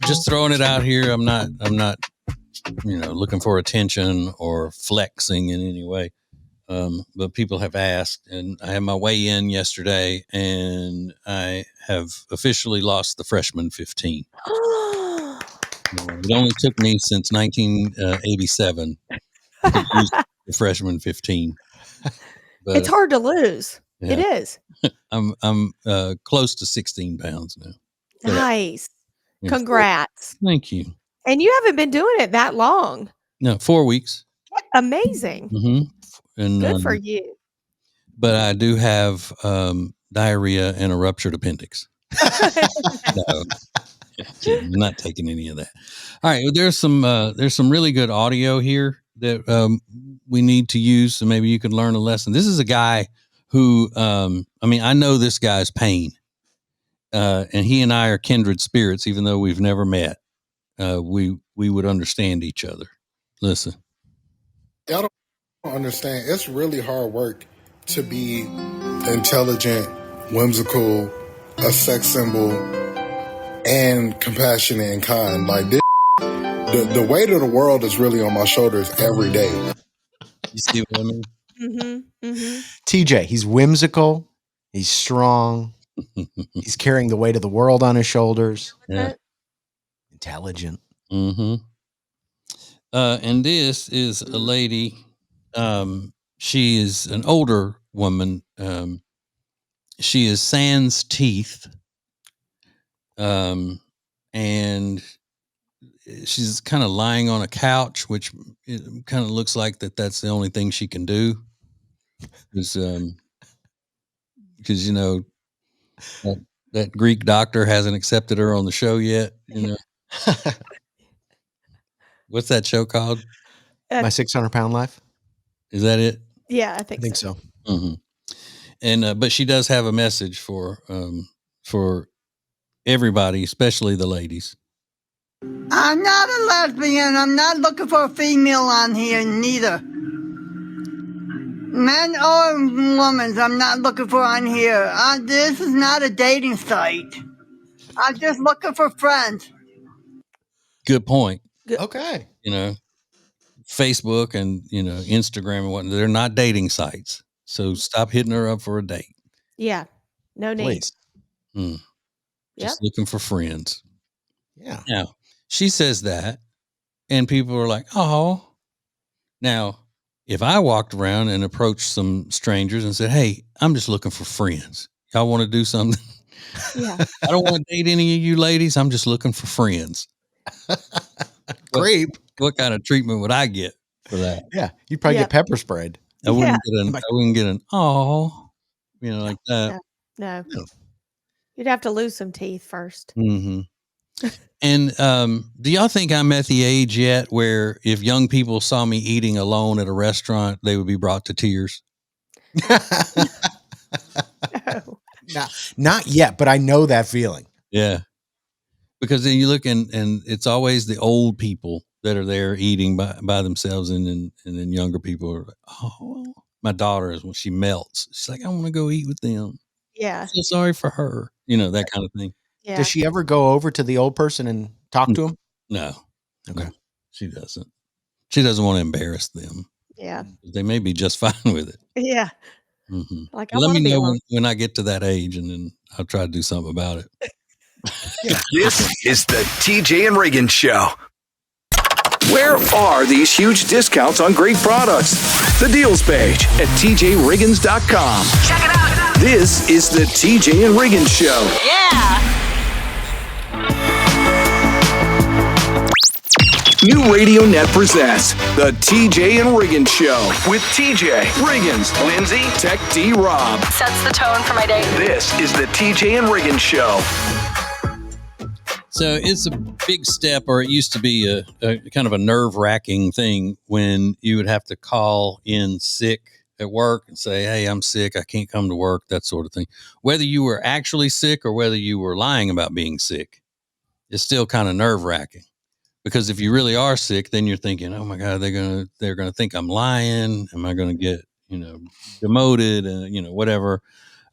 Just throwing it out here. I'm not, looking for attention or flexing in any way. But people have asked, and I had my weigh in yesterday, and I have officially lost the freshman 15. It only took me since 1987 to lose the freshman 15. But it's hard to lose. Yeah. It is. I'm close to 16 pounds now. Nice. Congrats. Thank you. And you haven't been doing it that long. No, 4 weeks. Amazing. Mm-hmm. And Good for you. But I do have diarrhea and a ruptured appendix. No, I'm not taking any of that. All right, there's some really good audio here that we need to use, so maybe you can learn a lesson. This is a guy who, I know this guy's pain, and he and I are kindred spirits, even though we've never met. We would understand each other. Listen. Y'all don't understand. It's really hard work to be intelligent, whimsical, a sex symbol, and compassionate and kind. Like this, the weight of the world is really on my shoulders every day. You see what I mean? Mm-hmm. Mm-hmm. TJ, he's whimsical. He's strong. He's carrying the weight of the world on his shoulders. Yeah. Intelligent. Mm-hmm. And this is a lady. She is an older woman. She is sans teeth. And she's kind of lying on a couch, which it kind of looks like that's the only thing she can do. Because that Greek doctor hasn't accepted her on the show yet. What's that show called? My 600-pound life. Is that it? Yeah, I think so. Mm-hmm. And but she does have a message for everybody, especially the ladies. I'm not a lesbian. I'm not looking for a female on here, neither. Men or women, I'm not looking for on here. This is not a dating site. I'm just looking for friends. Good point. Okay. Facebook and Instagram and whatnot, they're not dating sites. So stop hitting her up for a date. Yeah. No need. Please. Just looking for friends. Yeah. Now, she says that, and people are like, oh. Now, if I walked around and approached some strangers and said, hey, I'm just looking for friends. Y'all want to do something? Yeah. I don't want to date any of you ladies. I'm just looking for friends. Creep. What kind of treatment would I get for that? Yeah. You'd probably get pepper sprayed. I wouldn't get an oh, like that. No. You'd have to lose some teeth first. Mm-hmm. And do y'all think I'm at the age yet where if young people saw me eating alone at a restaurant, they would be brought to tears? No. Not yet, but I know that feeling. Yeah. Because then you look and it's always the old people that are there eating by themselves, and then younger people are like, oh, my daughter is when she melts. She's like, I want to go eat with them. Yeah. I'm so sorry for her. That kind of thing. Yeah. Does she ever go over to the old person and talk to him? No. Okay. No, she doesn't. She doesn't want to embarrass them. Yeah. They may be just fine with it. Yeah. Mm-hmm. Like, let me know when I get to that age, and then I'll try to do something about it. This is the TJ and Riggins Show. Where are these huge discounts on great products? The deals page at tjriggins.com. Check it out. This is the TJ and Riggins Show. Yeah. New Radio Net presents the TJ and Riggins Show with TJ, Riggins, Lindsay, Tech D Rob. Sets the tone for my day. This is the TJ and Riggins Show. So it's big step, or it used to be a kind of a nerve-wracking thing when you would have to call in sick at work and say, hey, I'm sick, I can't come to work, that sort of thing. Whether you were actually sick or whether you were lying about being sick, it's still kind of nerve-wracking. Because if you really are sick, then you're thinking, oh my God, they're gonna think I'm lying. Am I gonna get, demoted, whatever.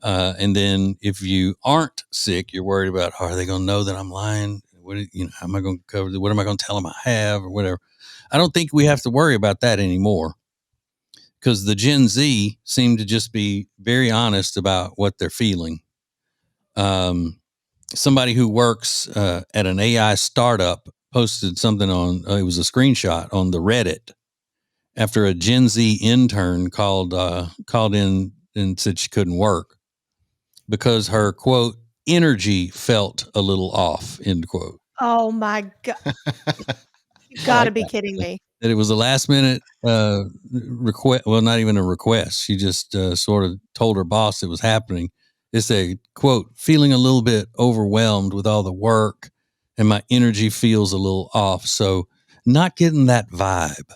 And then if you aren't sick, you're worried about, are they going to know that I'm lying? How am I going to cover? What am I going to tell them I have or whatever? I don't think we have to worry about that anymore, because the Gen Z seem to just be very honest about what they're feeling. Somebody who works at an AI startup posted something on, it was a screenshot on the Reddit after a Gen Z intern called in and said she couldn't work because her, quote, energy felt a little off, end quote. Oh my God. You gotta be kidding me. That it was a last minute request. Well, not even a request. She just sort of told her boss it was happening. It said, quote, feeling a little bit overwhelmed with all the work and my energy feels a little off. So not getting that vibe.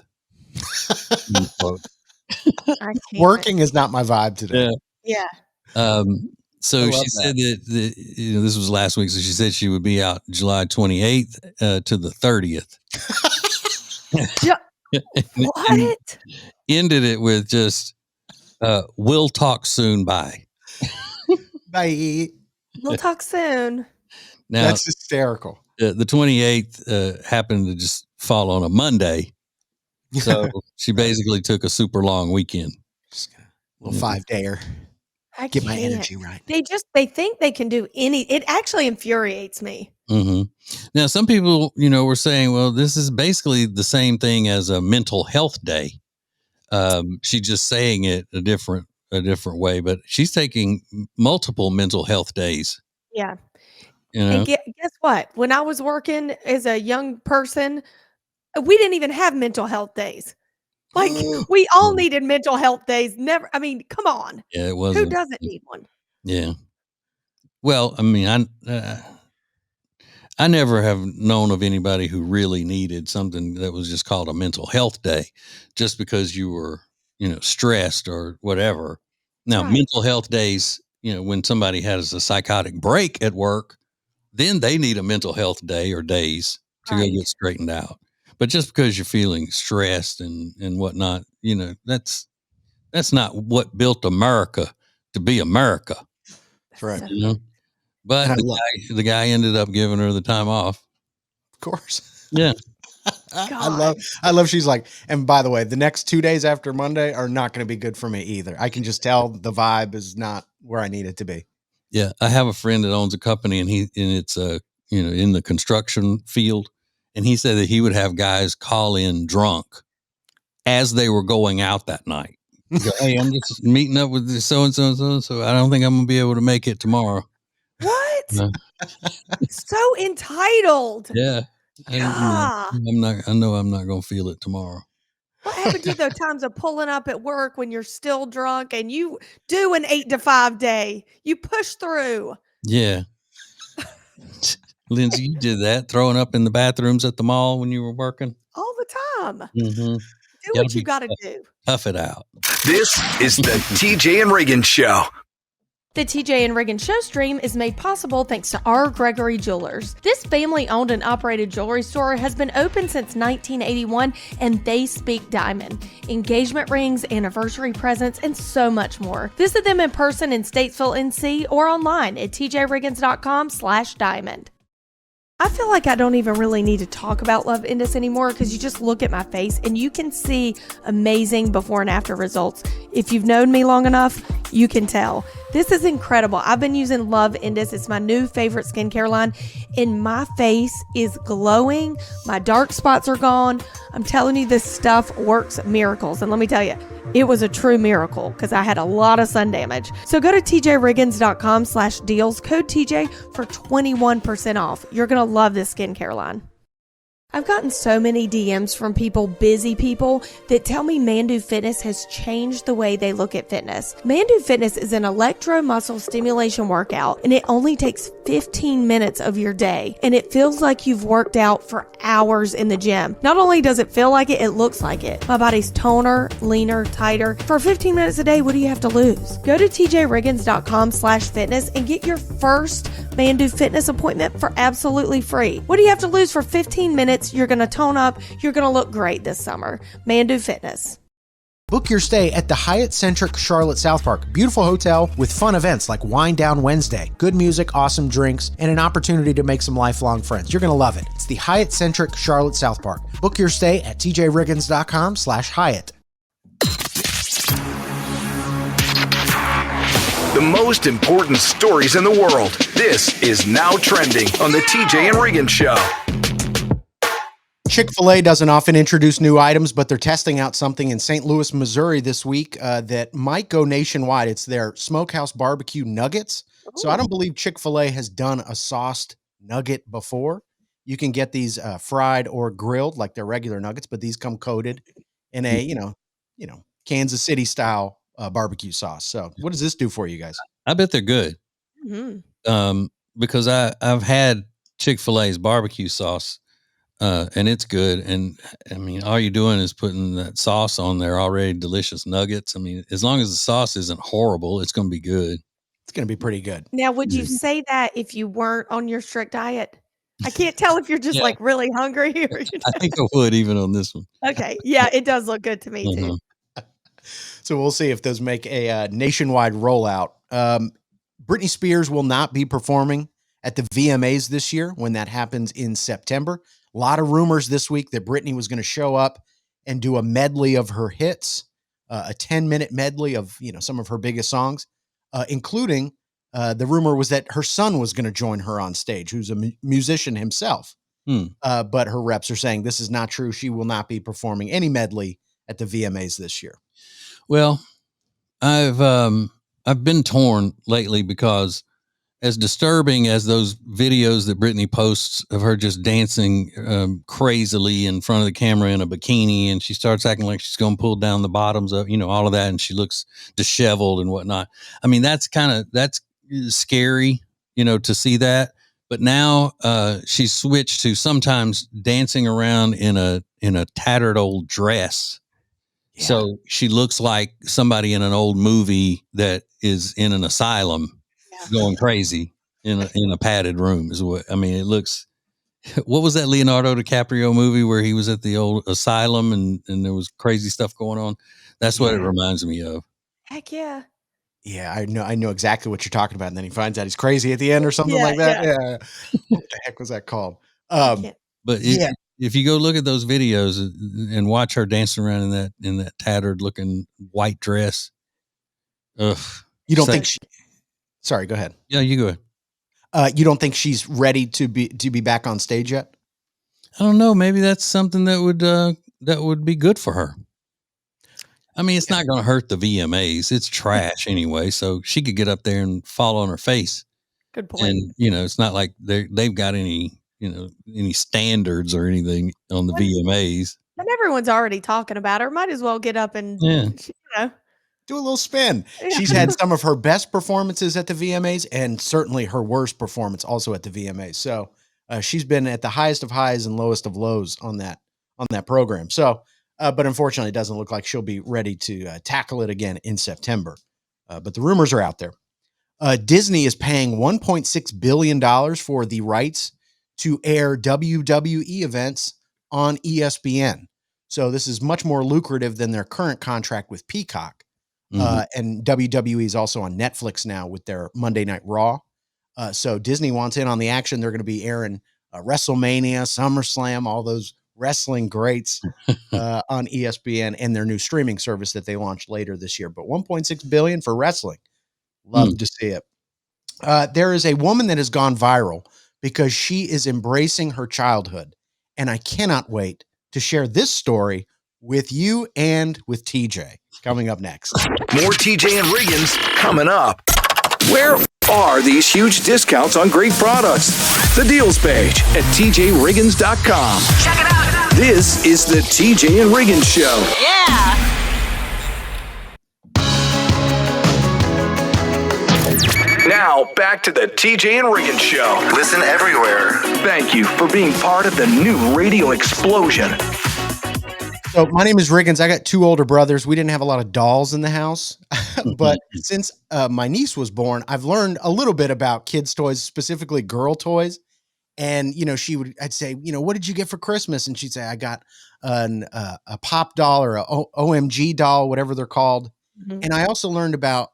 Working is not my vibe today. Yeah. So she said that this was last week. So she said she would be out July 28th to the 30th. What? Ended it with just, we'll talk soon. Bye. Bye. We'll talk soon. Now, that's hysterical. The 28th happened to just fall on a Monday. So she basically took a super long weekend. Just a little 5-dayer. Get my energy right. They think they can do it actually infuriates me. Mm-hmm. Now, some people, were saying, well, this is basically the same thing as a mental health day. She's just saying it a different way, but she's taking multiple mental health days. Yeah. And guess what? When I was working as a young person, we didn't even have mental health days. Like, we all needed mental health days. Never. I mean, come on. Yeah, it wasn't. Who doesn't need one? Yeah. Well, I mean, I never have known of anybody who really needed something that was just called a mental health day, just because you were, stressed or whatever. Now, mental health days, when somebody has a psychotic break at work, then they need a mental health day or days to go get straightened out. But just because you're feeling stressed and whatnot, that's not what built America to be America. That's right. But the guy ended up giving her the time off. Of course. Yeah. I love she's like, and by the way, the next 2 days after Monday are not going to be good for me either. I can just tell the vibe is not where I need it to be. Yeah. I have a friend that owns a company and it's in the construction field. And he said that he would have guys call in drunk as they were going out that night. Go, hey, I'm just meeting up with so-and-so and so-and-so. I don't think I'm going to be able to make it tomorrow. What? So entitled. Yeah. I know I'm not going to feel it tomorrow. What happened to those times of pulling up at work when you're still drunk and you do an 8 to 5 day? You push through. Yeah. Lindsay, you did that, throwing up in the bathrooms at the mall when you were working? All the time. Mm-hmm. Do what you got to do. Tough it out. This is the TJ and Riggins Show. The TJ and Riggins Show stream is made possible thanks to R. Gregory Jewelers. This family-owned and operated jewelry store has been open since 1981, and they speak diamond. Engagement rings, anniversary presents, and so much more. Visit them in person in Statesville, NC, or online at tjriggins.com/diamond. I feel like I don't even really need to talk about Love Indus anymore because you just look at my face and you can see amazing before and after results. If you've known me long enough, you can tell. This is incredible. I've been using Love Indus. It's my new favorite skincare line, and my face is glowing. My dark spots are gone. I'm telling you, this stuff works miracles. And let me tell you, it was a true miracle because I had a lot of sun damage. So go to tjriggins.com/deals, code TJ for 21% off. You're going to love this skincare line. I've gotten so many DMs from busy people, that tell me Mandu Fitness has changed the way they look at fitness. Mandu Fitness is an electro-muscle stimulation workout, and it only takes 15 minutes of your day, and it feels like you've worked out for hours in the gym. Not only does it feel like it, it looks like it. My body's toner, leaner, tighter. For 15 minutes a day, what do you have to lose? Go to tjriggins.com/fitness and get your first Mandu Fitness appointment for absolutely free. What do you have to lose for 15 minutes? You're going to tone up. You're going to look great this summer. Mandu Fitness. Book your stay at the Hyatt-centric Charlotte South Park. Beautiful hotel with fun events like Wine Down Wednesday, good music, awesome drinks, and an opportunity to make some lifelong friends. You're going to love it. It's the Hyatt-centric Charlotte South Park. Book your stay at tjriggins.com/Hyatt. The most important stories in the world. This is Now Trending on the TJ and Riggins Show. Chick-fil-A doesn't often introduce new items, but they're testing out something in St. Louis, Missouri this week that might go nationwide. It's their smokehouse barbecue nuggets. So I don't believe Chick-fil-A has done a sauced nugget before. You can get these fried or grilled like their regular nuggets, but these come coated in a, Kansas City style barbecue sauce. So what does this do for you guys? I bet they're good. Mm-hmm. Because I've had Chick-fil-A's barbecue sauce. And it's good. And I mean, all you're doing is putting that sauce on there, already delicious nuggets. I mean, as long as the sauce isn't horrible, it's going to be good. It's going to be pretty good. Now, would you say that if you weren't on your strict diet? I can't tell if you're just like really hungry. Or I think I would even on this one. Okay. Yeah, it does look good to me too. So we'll see if those make a nationwide rollout. Britney Spears will not be performing at the VMAs this year when that happens in September. A lot of rumors this week that Britney was going to show up and do a medley of her hits, a 10-minute medley of some of her biggest songs, including the rumor was that her son was going to join her on stage, who's a musician himself. But her reps are saying this is not true. She will not be performing any medley at the VMAs this year. Well, I've been torn lately because as disturbing as those videos that Britney posts of her just dancing crazily in front of the camera in a bikini, and she starts acting like she's going to pull down the bottoms of, all of that, and she looks disheveled and whatnot. I mean, that's scary, to see that. But now she's switched to sometimes dancing around in a tattered old dress. Yeah. So she looks like somebody in an old movie that is in an asylum. Going crazy in a padded room is what I mean. It looks. What was that Leonardo DiCaprio movie where he was at the old asylum and there was crazy stuff going on? That's what it reminds me of. Heck yeah. Yeah, I know exactly what you're talking about. And then he finds out he's crazy at the end or something like that. Yeah. What the heck was that called? But if you go look at those videos and watch her dancing around in that tattered looking white dress, you don't think she? Sorry, go ahead. Yeah, you go ahead. You don't think she's ready to be back on stage yet? I don't know. Maybe that's something that would be good for her. I mean, it's not going to hurt the VMAs. It's trash anyway, so she could get up there and fall on her face. Good point. And it's not like they've got any standards or anything on the VMAs. And everyone's already talking about her. Might as well get up and do a little spin. She's had some of her best performances at the VMAs and certainly her worst performance also at the VMAs. So she's been at the highest of highs and lowest of lows on that program. So, but unfortunately, it doesn't look like she'll be ready to tackle it again in September. But the rumors are out there. Disney is paying $1.6 billion for the rights to air WWE events on ESPN. So this is much more lucrative than their current contract with Peacock. And WWE is also on Netflix now with their Monday Night Raw. So Disney wants in on the action. They're going to be airing WrestleMania, SummerSlam, all those wrestling greats on ESPN and their new streaming service that they launched later this year. But $1.6 billion for wrestling. Love to see it. There is a woman that has gone viral because she is embracing her childhood. And I cannot wait to share this story with you and with TJ coming up next. More TJ and Riggins coming up. Where are these huge discounts on great products? the deals page at tjriggins.com. Check it out. This is the TJ and Riggins Show. Yeah. Now, back to the TJ and Riggins Show. Listen everywhere. Thank you for being part of the new radio explosion. So my name is Riggins. I got 2 older brothers. We didn't have a lot of dolls in the house, but since my niece was born, I've learned a little bit about kids' toys, specifically girl toys. And, I'd say, what did you get for Christmas? And she'd say, I got a pop doll or a OMG doll, whatever they're called. Mm-hmm. And I also learned about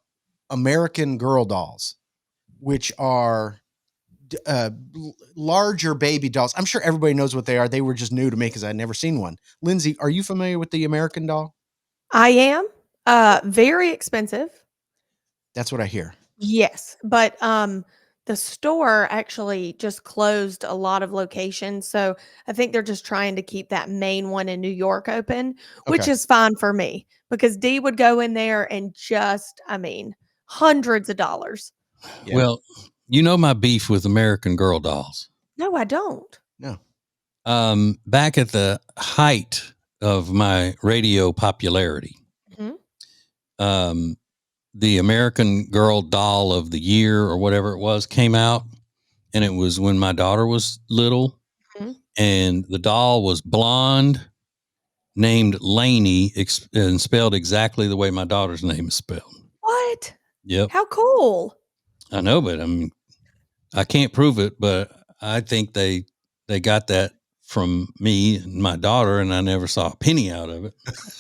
American Girl dolls, which are larger baby dolls. I'm sure everybody knows what they are. They were just new to me because I'd never seen one. Lindsay, are you familiar with the American doll? I am. Very expensive. That's what I hear. Yes, but the store actually just closed a lot of locations, so I think they're just trying to keep that main one in New York open, which is fine for me because Dee would go in there and hundreds of dollars. Yeah. Well, my beef with American Girl dolls. No, I don't. No. Back at the height of my radio popularity, the American Girl doll of the year or whatever it was came out, and it was when my daughter was little, and the doll was blonde, named Lainey, and spelled exactly the way my daughter's name is spelled. What? Yep. How cool. I know, but I can't prove it, but I think they got that from me and my daughter, and I never saw a penny out of it.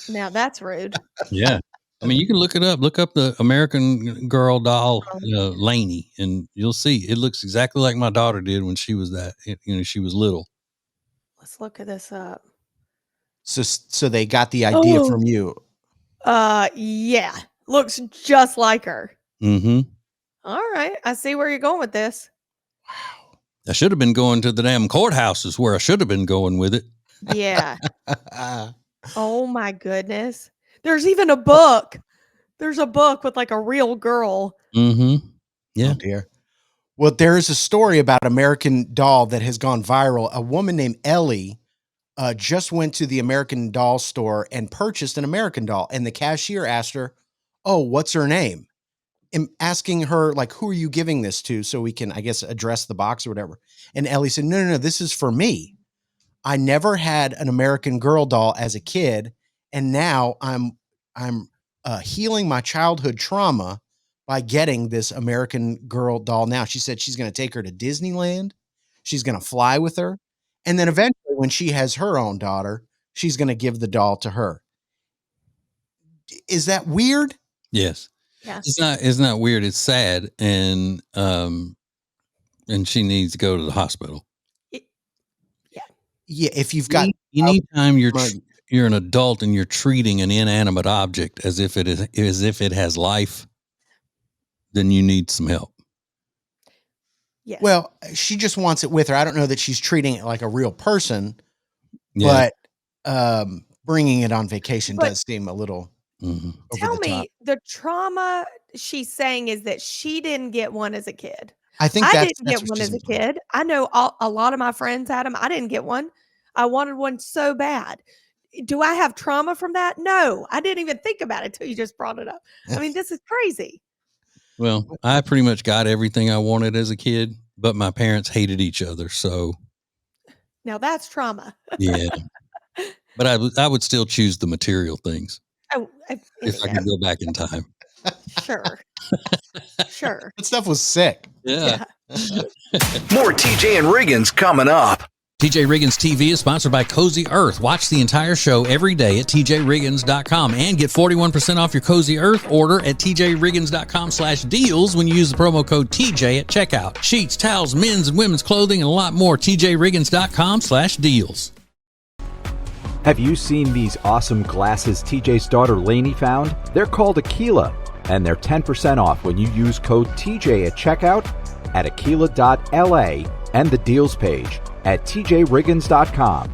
Now that's rude. Yeah. You can look it up. Look up the American Girl doll, Lainey, and you'll see it looks exactly like my daughter did when she was she was little. Let's look at this up. So they got the idea from you. Yeah. Looks just like her. Mm-hmm. All right. I see where you're going with this. Wow. I should have been going to the damn courthouse is where I should have been going with it. Yeah. Oh my goodness. There's even a book. There's a book with like a real girl. Mm-hmm. Yeah. Oh dear. Well, there is a story about American Doll that has gone viral. A woman named Ellie just went to the American Doll store and purchased an American Doll. And the cashier asked her, "Oh, what's her name?" And asking her, like, who are you giving this to? So we can, I guess, address the box or whatever. And Ellie said, no, this is for me. I never had an American Girl doll as a kid. And now I'm healing my childhood trauma by getting this American Girl doll. Now she said she's going to take her to Disneyland. She's going to fly with her. And then eventually when she has her own daughter, she's going to give the doll to her. Is that weird? Yes. Yeah. It's not weird. It's sad. And she needs to go to the hospital. Yeah. If you've got anytime you're an adult and you're treating an inanimate object as if it has life, then you need some help. Yes. Well, she just wants it with her. I don't know that she's treating it like a real person, but bringing it on vacation does seem a little over Tell the top. me, the trauma she's saying is that she didn't get one as a kid. I think I that's didn't get one as a kid. I know a lot of my friends had them. I didn't get one. I wanted one so bad. Do I have trauma from that? No, I didn't even think about it till you just brought it up. I mean, this is crazy. Well, I pretty much got everything I wanted as a kid, but my parents hated each other. So now that's trauma. Yeah, but I would still choose the material things. Oh, if I could go back in time. Sure. Sure. That stuff was sick. Yeah. More TJ and Riggins coming up. TJ Riggins TV is sponsored by Cozy Earth. Watch the entire show every day at tjriggins.com and get 41% off your Cozy Earth order at tjriggins.com/deals when you use the promo code TJ at checkout. Sheets, towels, men's and women's clothing, and a lot more. tjriggins.com/deals. Have you seen these awesome glasses TJ's daughter Lainey found? They're called Aquila, and they're 10% off when you use code TJ at checkout at aquila.la and the deals page at tjriggins.com.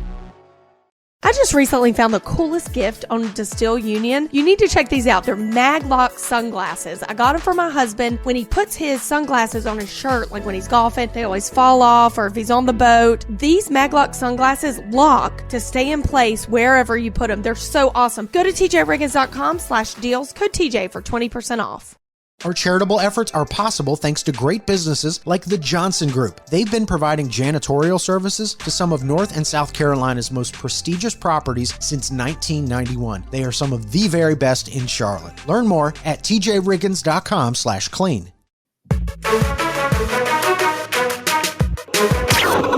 I just recently found the coolest gift on Distill Union. You need to check these out. They're Maglock sunglasses. I got them for my husband. When he puts his sunglasses on his shirt, like when he's golfing, they always fall off, or if he's on the boat. These Maglock sunglasses lock to stay in place wherever you put them. They're so awesome. Go to tjriggins.com/deals, code TJ for 20% off. Our charitable efforts are possible thanks to great businesses like the Johnson Group. They've been providing janitorial services to some of North and South Carolina's most prestigious properties since 1991. They are some of the very best in Charlotte. Learn more at tjriggins.com/clean.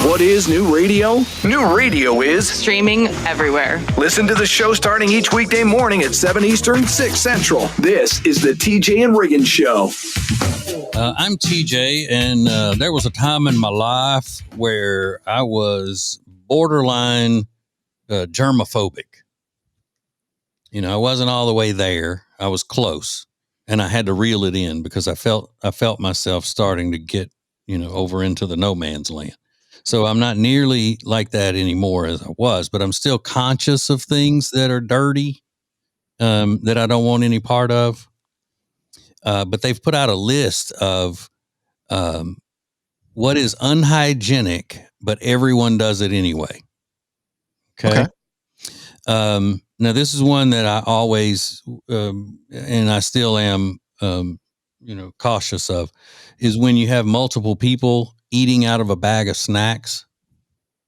What is new radio? New radio is Streaming everywhere. listen to the show starting each weekday morning at 7 Eastern, 6 Central. This is the TJ and Riggins Show. I'm TJ, and there was a time in my life where I was borderline germophobic. You know, I wasn't all the way there. I was close, and I had to reel it in because I felt myself starting to get, over into the no man's land. So I'm not nearly like that anymore as I was, but I'm still conscious of things that are dirty, that I don't want any part of. But they've put out a list of what is unhygienic, but everyone does it anyway. Okay. Now, this is one that I always, and I still am, cautious of, is when you have multiple people eating out of a bag of snacks.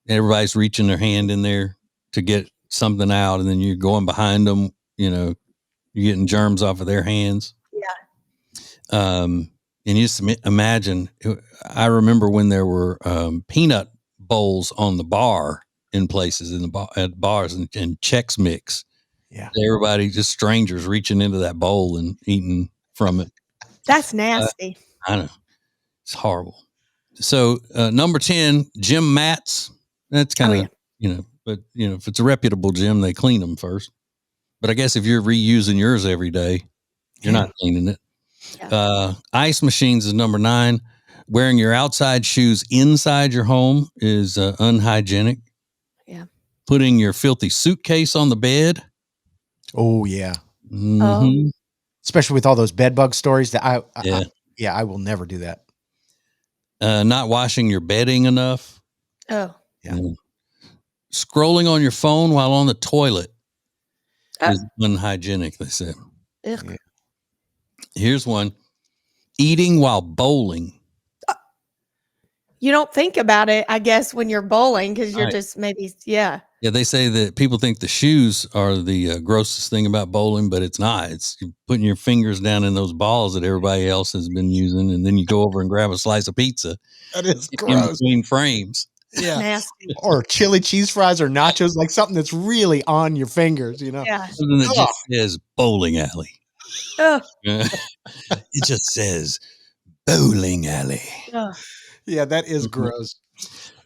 Everybody's reaching their hand in there to get something out, and then you're going behind them, you're getting germs off of their hands. Yeah. And you just imagine, I remember when there were peanut bowls on the bar in places at bars and Chex Mix. Yeah. Everybody, just strangers reaching into that bowl and eating from it. That's nasty. I know. It's horrible. So number 10, gym mats. That's kind of, but if it's a reputable gym, they clean them first. But I guess if you're reusing yours every day, you're not cleaning it. Yeah. Ice machines is number 9. Wearing your outside shoes inside your home is unhygienic. Yeah. Putting your filthy suitcase on the bed. Oh, yeah. Mm-hmm. Especially with all those bed bug stories that I will never do that. Not washing your bedding enough. Oh. Yeah. Scrolling on your phone while on the toilet is unhygienic, they said. Ugh. Yeah. Here's one. Eating while bowling. You don't think about it, I guess, when you're bowling, because you're just maybe, Yeah, they say that people think the shoes are the grossest thing about bowling, but it's not. It's putting your fingers down in those balls that everybody else has been using, and then you go over and grab a slice of pizza. That is in gross. between frames. Yeah. nasty. Or chili cheese fries or nachos, like something that's really on your fingers, Yeah. Something that just says bowling alley. Ugh. It just says bowling alley. Ugh. Yeah, that is gross.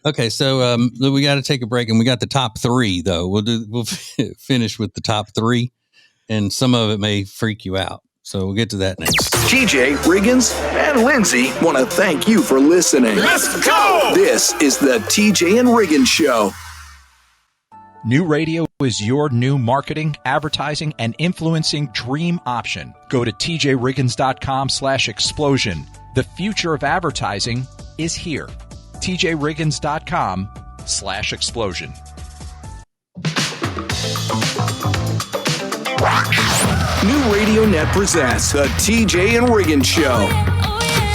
Okay, so we got to take a break, and we got the top 3 though. We'll finish with the top 3, and some of it may freak you out. So we'll get to that next. TJ, Riggins, and Lindsay want to thank you for listening. Let's go! This is the TJ and Riggins Show. New radio is your new marketing, advertising, and influencing dream option. Go to tjriggins.com/explosion. The future of advertising is here. tjriggins.com/explosion. New Radio Net presents the TJ and Riggins Show.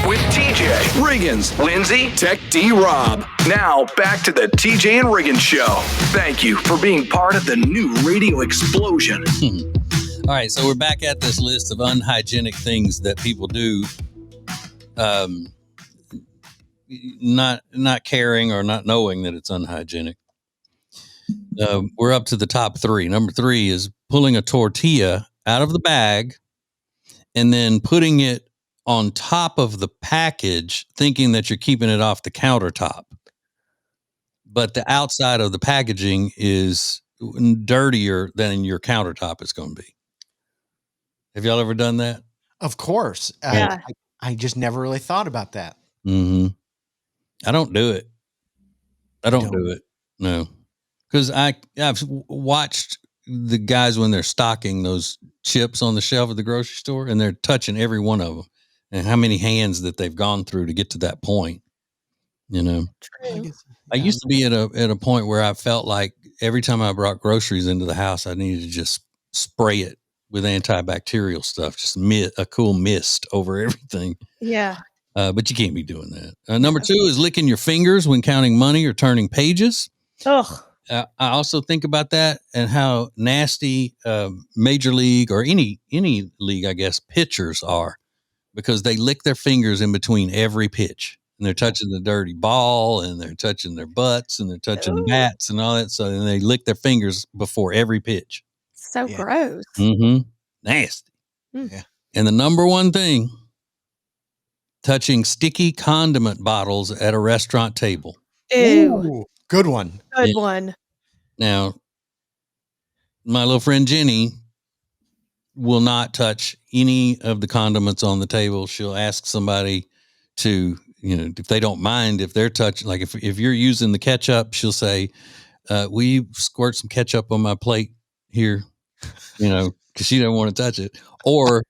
With TJ, Riggins, Lindsay, Tech D Rob. Now back to the TJ and Riggins Show. Thank you for being part of the new radio explosion. All right, so we're back at this list of unhygienic things that people do, not caring or not knowing that it's unhygienic. We're up to the top 3. Number 3 is pulling a tortilla out of the bag and then putting it on top of the package, thinking that you're keeping it off the countertop. But the outside of the packaging is dirtier than your countertop is going to be. Have y'all ever done that? Of course. Yeah. I just never really thought about that. Mm-hmm. I don't do it. I don't do it. No. Because I've watched the guys when they're stocking those chips on the shelf at the grocery store, and they're touching every one of them, and how many hands that they've gone through to get to that point. I used to be at a point where I felt like every time I brought groceries into the house, I needed to just spray it with antibacterial stuff, just a cool mist over everything. Yeah. But you can't be doing that. Number 2 is licking your fingers when counting money or turning pages. Ugh. I also think about that and how nasty major league or any league, I guess, pitchers are, because they lick their fingers in between every pitch. And they're touching the dirty ball, and they're touching their butts, and they're touching the bats and all that. So then they lick their fingers before every pitch. So gross. Mm-hmm. Nasty. Yeah. And the number one thing, touching sticky condiment bottles at a restaurant table. Ew. Ooh, good one. Good one. Now, my little friend Jenny will not touch any of the condiments on the table. She'll ask somebody to, if they don't mind, if they're touching, like if you're using the ketchup, she'll say, will you squirt some ketchup on my plate here? Because she doesn't want to touch it. Or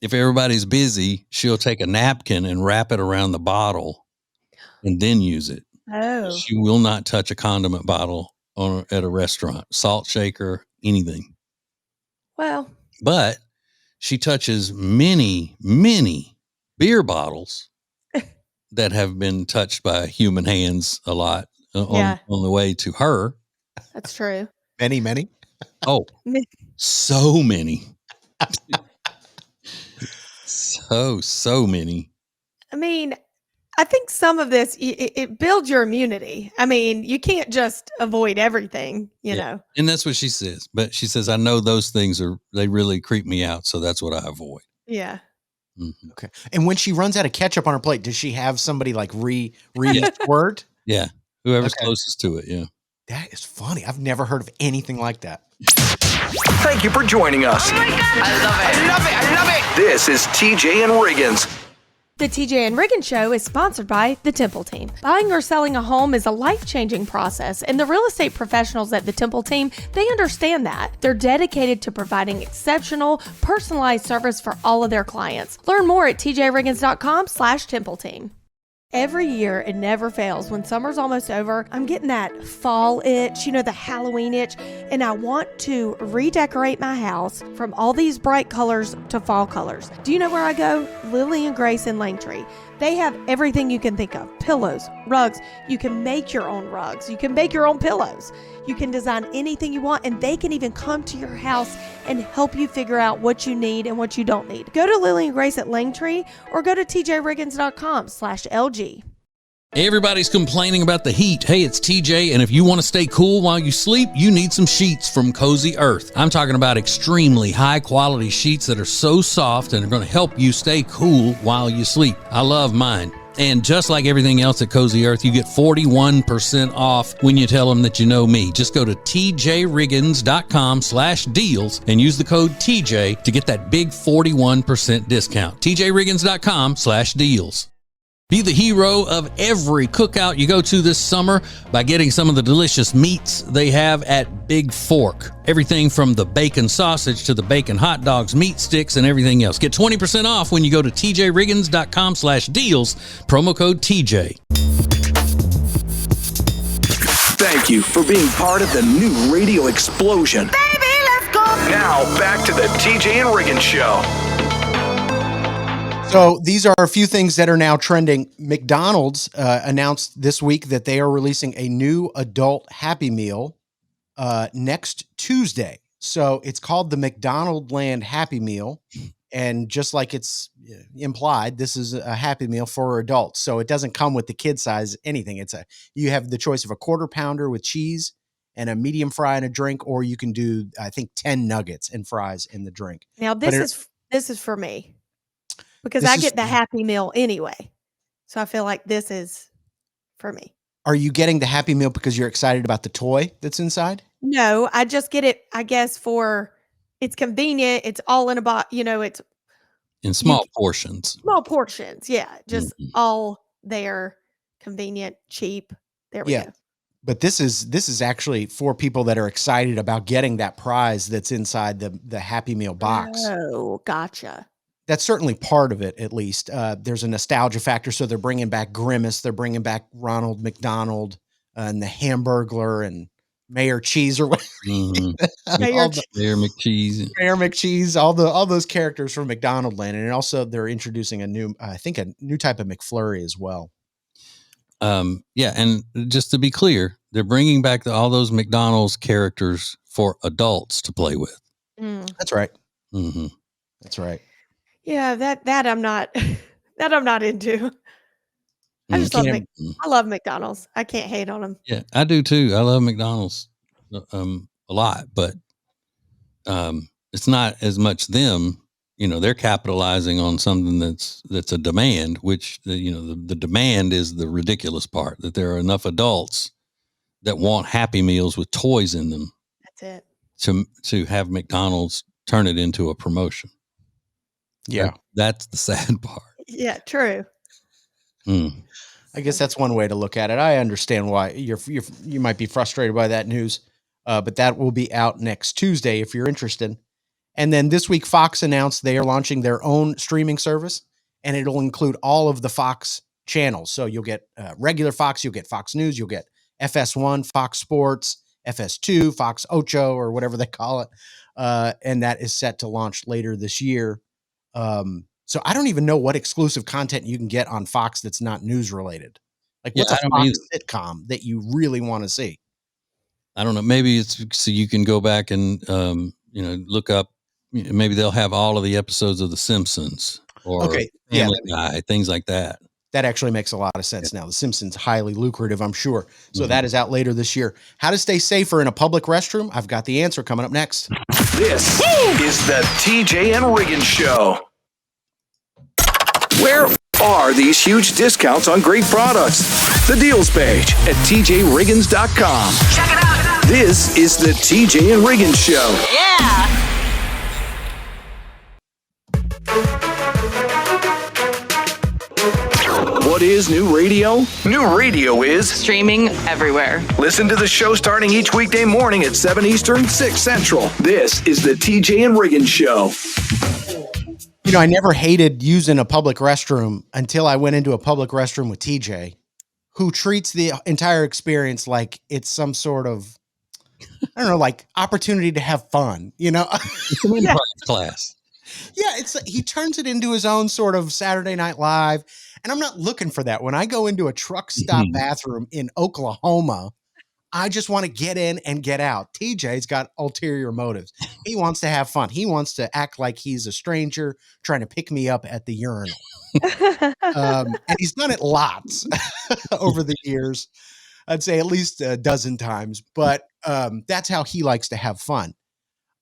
if everybody's busy, she'll take a napkin and wrap it around the bottle and then use it. Oh. She will not touch a condiment bottle at a restaurant, salt shaker, anything. Well, but she touches many, many beer bottles that have been touched by human hands a lot on the way to her. That's true. Many. Oh, so many. So many. I mean, I think some of this, it builds your immunity. I mean, you can't just avoid everything, you know. And that's what she says. But she says, I know those things they really creep me out. So that's what I avoid. Yeah. Mm-hmm. Okay. And when she runs out of ketchup on her plate, does she have somebody like re-squirt? Yeah. Whoever's closest to it. Yeah. That is funny. I've never heard of anything like that. Thank you for joining us. Oh my God. I love it. This is TJ and Riggins. The TJ and Riggins Show is sponsored by the Temple Team. Buying or selling a home is a life-changing process, and the real estate professionals at the Temple Team, they understand that. They're dedicated to providing exceptional, personalized service for all of their clients. Learn more at tjriggins.com/Temple Team. Every year, it never fails. When summer's almost over, I'm getting that fall itch, the Halloween itch, and I want to redecorate my house from all these bright colors to fall colors. Do you know where I go? Lily and Grace in Langtree. They have everything you can think of. Pillows, rugs. You can make your own rugs. You can make your own pillows. You can design anything you want, and they can even come to your house and help you figure out what you need and what you don't need. Go to Lily and Grace at Langtree or go to tjriggins.com/LG. Everybody's complaining about the heat. Hey, it's TJ, and if you want to stay cool while you sleep, you need some sheets from Cozy Earth. I'm talking about extremely high-quality sheets that are so soft and are going to help you stay cool while you sleep. I love mine. And just like everything else at Cozy Earth, you get 41% off when you tell them that you know me. Just go to tjriggins.com/deals and use the code TJ to get that big 41% discount. tjriggins.com/deals. Be the hero of every cookout you go to this summer by getting some of the delicious meats they have at Big Fork. Everything from the bacon sausage to the bacon hot dogs, meat sticks, and everything else. Get 20% off when you go to tjriggins.com/deals, promo code TJ. Thank you for being part of the new radio explosion. Baby, let's go. Now, back to the TJ and Riggins Show. So these are a few things that are now trending. McDonald's announced this week that they are releasing a new adult Happy Meal next Tuesday. So it's called the McDonald Land Happy Meal. And just like it's implied, this is a Happy Meal for adults. So it doesn't come with the kid size anything. You have the choice of a quarter pounder with cheese and a medium fry and a drink, or you can do, I think, 10 nuggets and fries in the drink. Now this is for me. Because I get the Happy Meal anyway. So I feel like this is for me. Are you getting the Happy Meal because you're excited about the toy that's inside? No, I just get it, I guess, it's convenient. It's all in a box, it's in small portions. Small portions, yeah. Just all there, convenient, cheap. There we go. But this is actually for people that are excited about getting that prize that's inside the Happy Meal box. Oh, gotcha. That's certainly part of it, at least. There's a nostalgia factor, so they're bringing back Grimace, they're bringing back Ronald McDonald, and the Hamburglar and Mayor Cheese or whatever. Mayor McCheese, all those characters from McDonald Land, and also they're introducing a new type of McFlurry as well. Yeah, and just to be clear, they're bringing back all those McDonald's characters for adults to play with. That's right. Mm-hmm. That's right. Yeah, that I'm not that I'm not into. I just I love McDonald's. I can't hate on them. Yeah, I do too. I love McDonald's a lot, but it's not as much them. They're capitalizing on something that's a demand, which the demand is the ridiculous part, that there are enough adults that want Happy Meals with toys in them. That's it. To have McDonald's turn it into a promotion. Yeah. That's the sad part. Yeah, true. I guess that's one way to look at it. I understand why you might be frustrated by that news, but that will be out next Tuesday if you're interested. And then this week, Fox announced they are launching their own streaming service, and it'll include all of the Fox channels. So you'll get regular Fox, you'll get Fox News, you'll get FS1, Fox Sports, FS2, Fox Ocho, or whatever they call it. And that is set to launch later this year. So I don't even know what exclusive content you can get on Fox that's not news related. Like what's a Fox sitcom that you really want to see? I don't know. Maybe it's so you can go back and look up. Maybe they'll have all of the episodes of The Simpsons or Family Guy, things like that. That actually makes a lot of sense now. The Simpsons, highly lucrative, I'm sure. So that is out later this year. How to stay safer in a public restroom? I've got the answer coming up next. This is the TJ and Riggins Show. Where are these huge discounts on great products? The deals page at tjriggins.com. Check it out. This is the TJ and Riggins Show. Yeah. What is new radio? New radio is Streaming everywhere. Listen to the show starting each weekday morning at 7 Eastern, 6 Central. This is the TJ and Riggins Show. I never hated using a public restroom until I went into a public restroom with TJ, who treats the entire experience like it's some sort of, I don't know, like opportunity to have fun, Class. Yeah, he turns it into his own sort of Saturday Night Live, and I'm not looking for that. When I go into a truck stop bathroom in Oklahoma, I just want to get in and get out. TJ's got ulterior motives. He wants to have fun. He wants to act like he's a stranger trying to pick me up at the urinal. And he's done it lots over the years. I'd say at least a dozen times, but that's how he likes to have fun.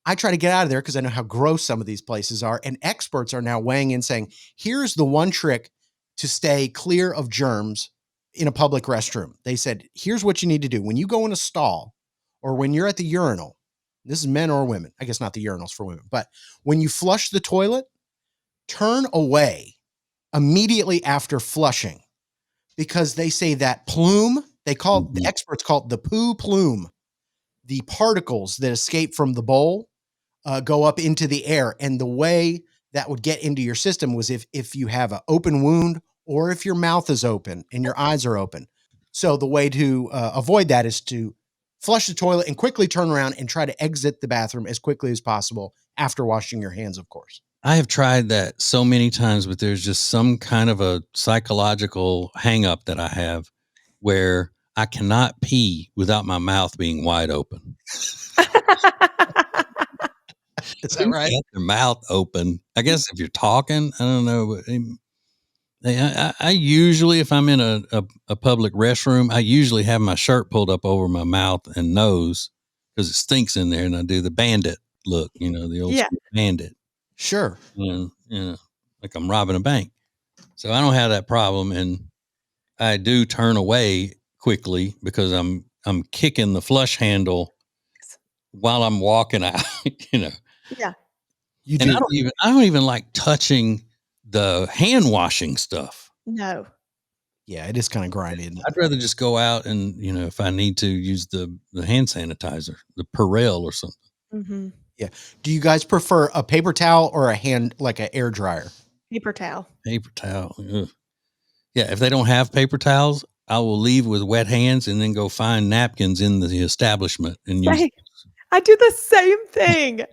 I try to get out of there because I know how gross some of these places are, and experts are now weighing in saying, here's the one trick to stay clear of germs in a public restroom. They said, here's what you need to do. When you go in a stall or when you're at the urinal, this is men or women, I guess not the urinals for women, but when you flush the toilet, turn away immediately after flushing, because they say that plume, the experts call it the poo plume. The particles that escape from the bowl go up into the air. And the way that would get into your system was if you have an open wound or if your mouth is open and your eyes are open. So the way to avoid that is to flush the toilet and quickly turn around and try to exit the bathroom as quickly as possible after washing your hands, of course. I have tried that so many times, but there's just some kind of a psychological hang up that I have where I cannot pee without my mouth being wide open. Is that right? Your mouth open. I guess if you're talking, I don't know. I usually, if I'm in a public restroom, I usually have my shirt pulled up over my mouth and nose because it stinks in there, and I do the bandit look, the old school bandit. Sure. Like I'm robbing a bank. So I don't have that problem, and I do turn away quickly because I'm kicking the flush handle while I'm walking out, Yeah. You do. I don't even like touching the hand washing stuff. No. Yeah, it is kind of grindy. Isn't it? I'd rather just go out and, if I need to, use the hand sanitizer, the Perel or something. Mm-hmm. Yeah. Do you guys prefer a paper towel or an air dryer? Paper towel. Paper towel. Ugh. Yeah, if they don't have paper towels, I will leave with wet hands and then go find napkins in the establishment and use. I do the same thing.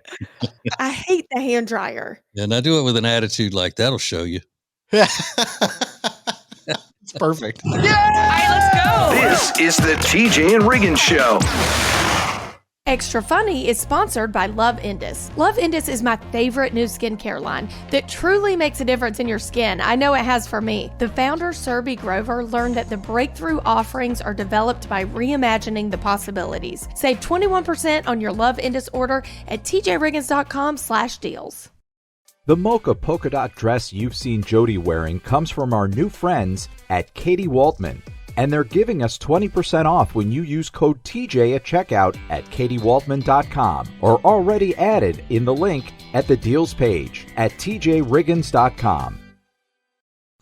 I hate the hand dryer. Yeah, and I do it with an attitude like that'll show you. It's perfect. All right, let's go. This is the TJ and Riggins Show. Extra Funny is sponsored by Love Indus. Love Indus is my favorite new skincare line that truly makes a difference in your skin. I know it has for me. The founder, Surbhi Grover, learned that the breakthrough offerings are developed by reimagining the possibilities. Save 21% on your Love Indus order at tjriggins.com/deals. The mocha polka dot dress you've seen Jody wearing comes from our new friends at Katie Waltman. And they're giving us 20% off when you use code TJ at checkout at katiewaltman.com or already added in the link at the deals page at tjriggins.com.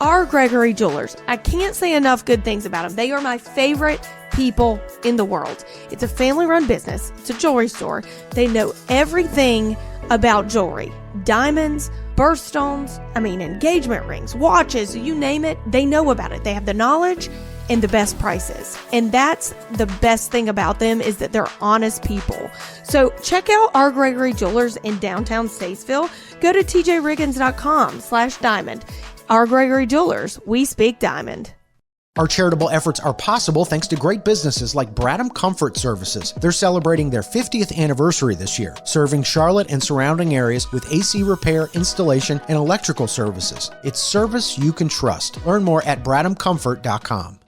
R. Gregory Jewelers. I can't say enough good things about them. They are my favorite people in the world. It's a family-run business. It's a jewelry store. They know everything about jewelry. Diamonds, birthstones, engagement rings, watches, you name it, they know about it. They have the knowledge and the best prices. And that's the best thing about them, is that they're honest people. So check out R. Gregory Jewelers in downtown Statesville. Go to tjriggins.com/diamond. R. Gregory Jewelers, we speak diamond. Our charitable efforts are possible thanks to great businesses like Bradham Comfort Services. They're celebrating their 50th anniversary this year, serving Charlotte and surrounding areas with AC repair, installation, and electrical services. It's service you can trust. Learn more at bradhamcomfort.com.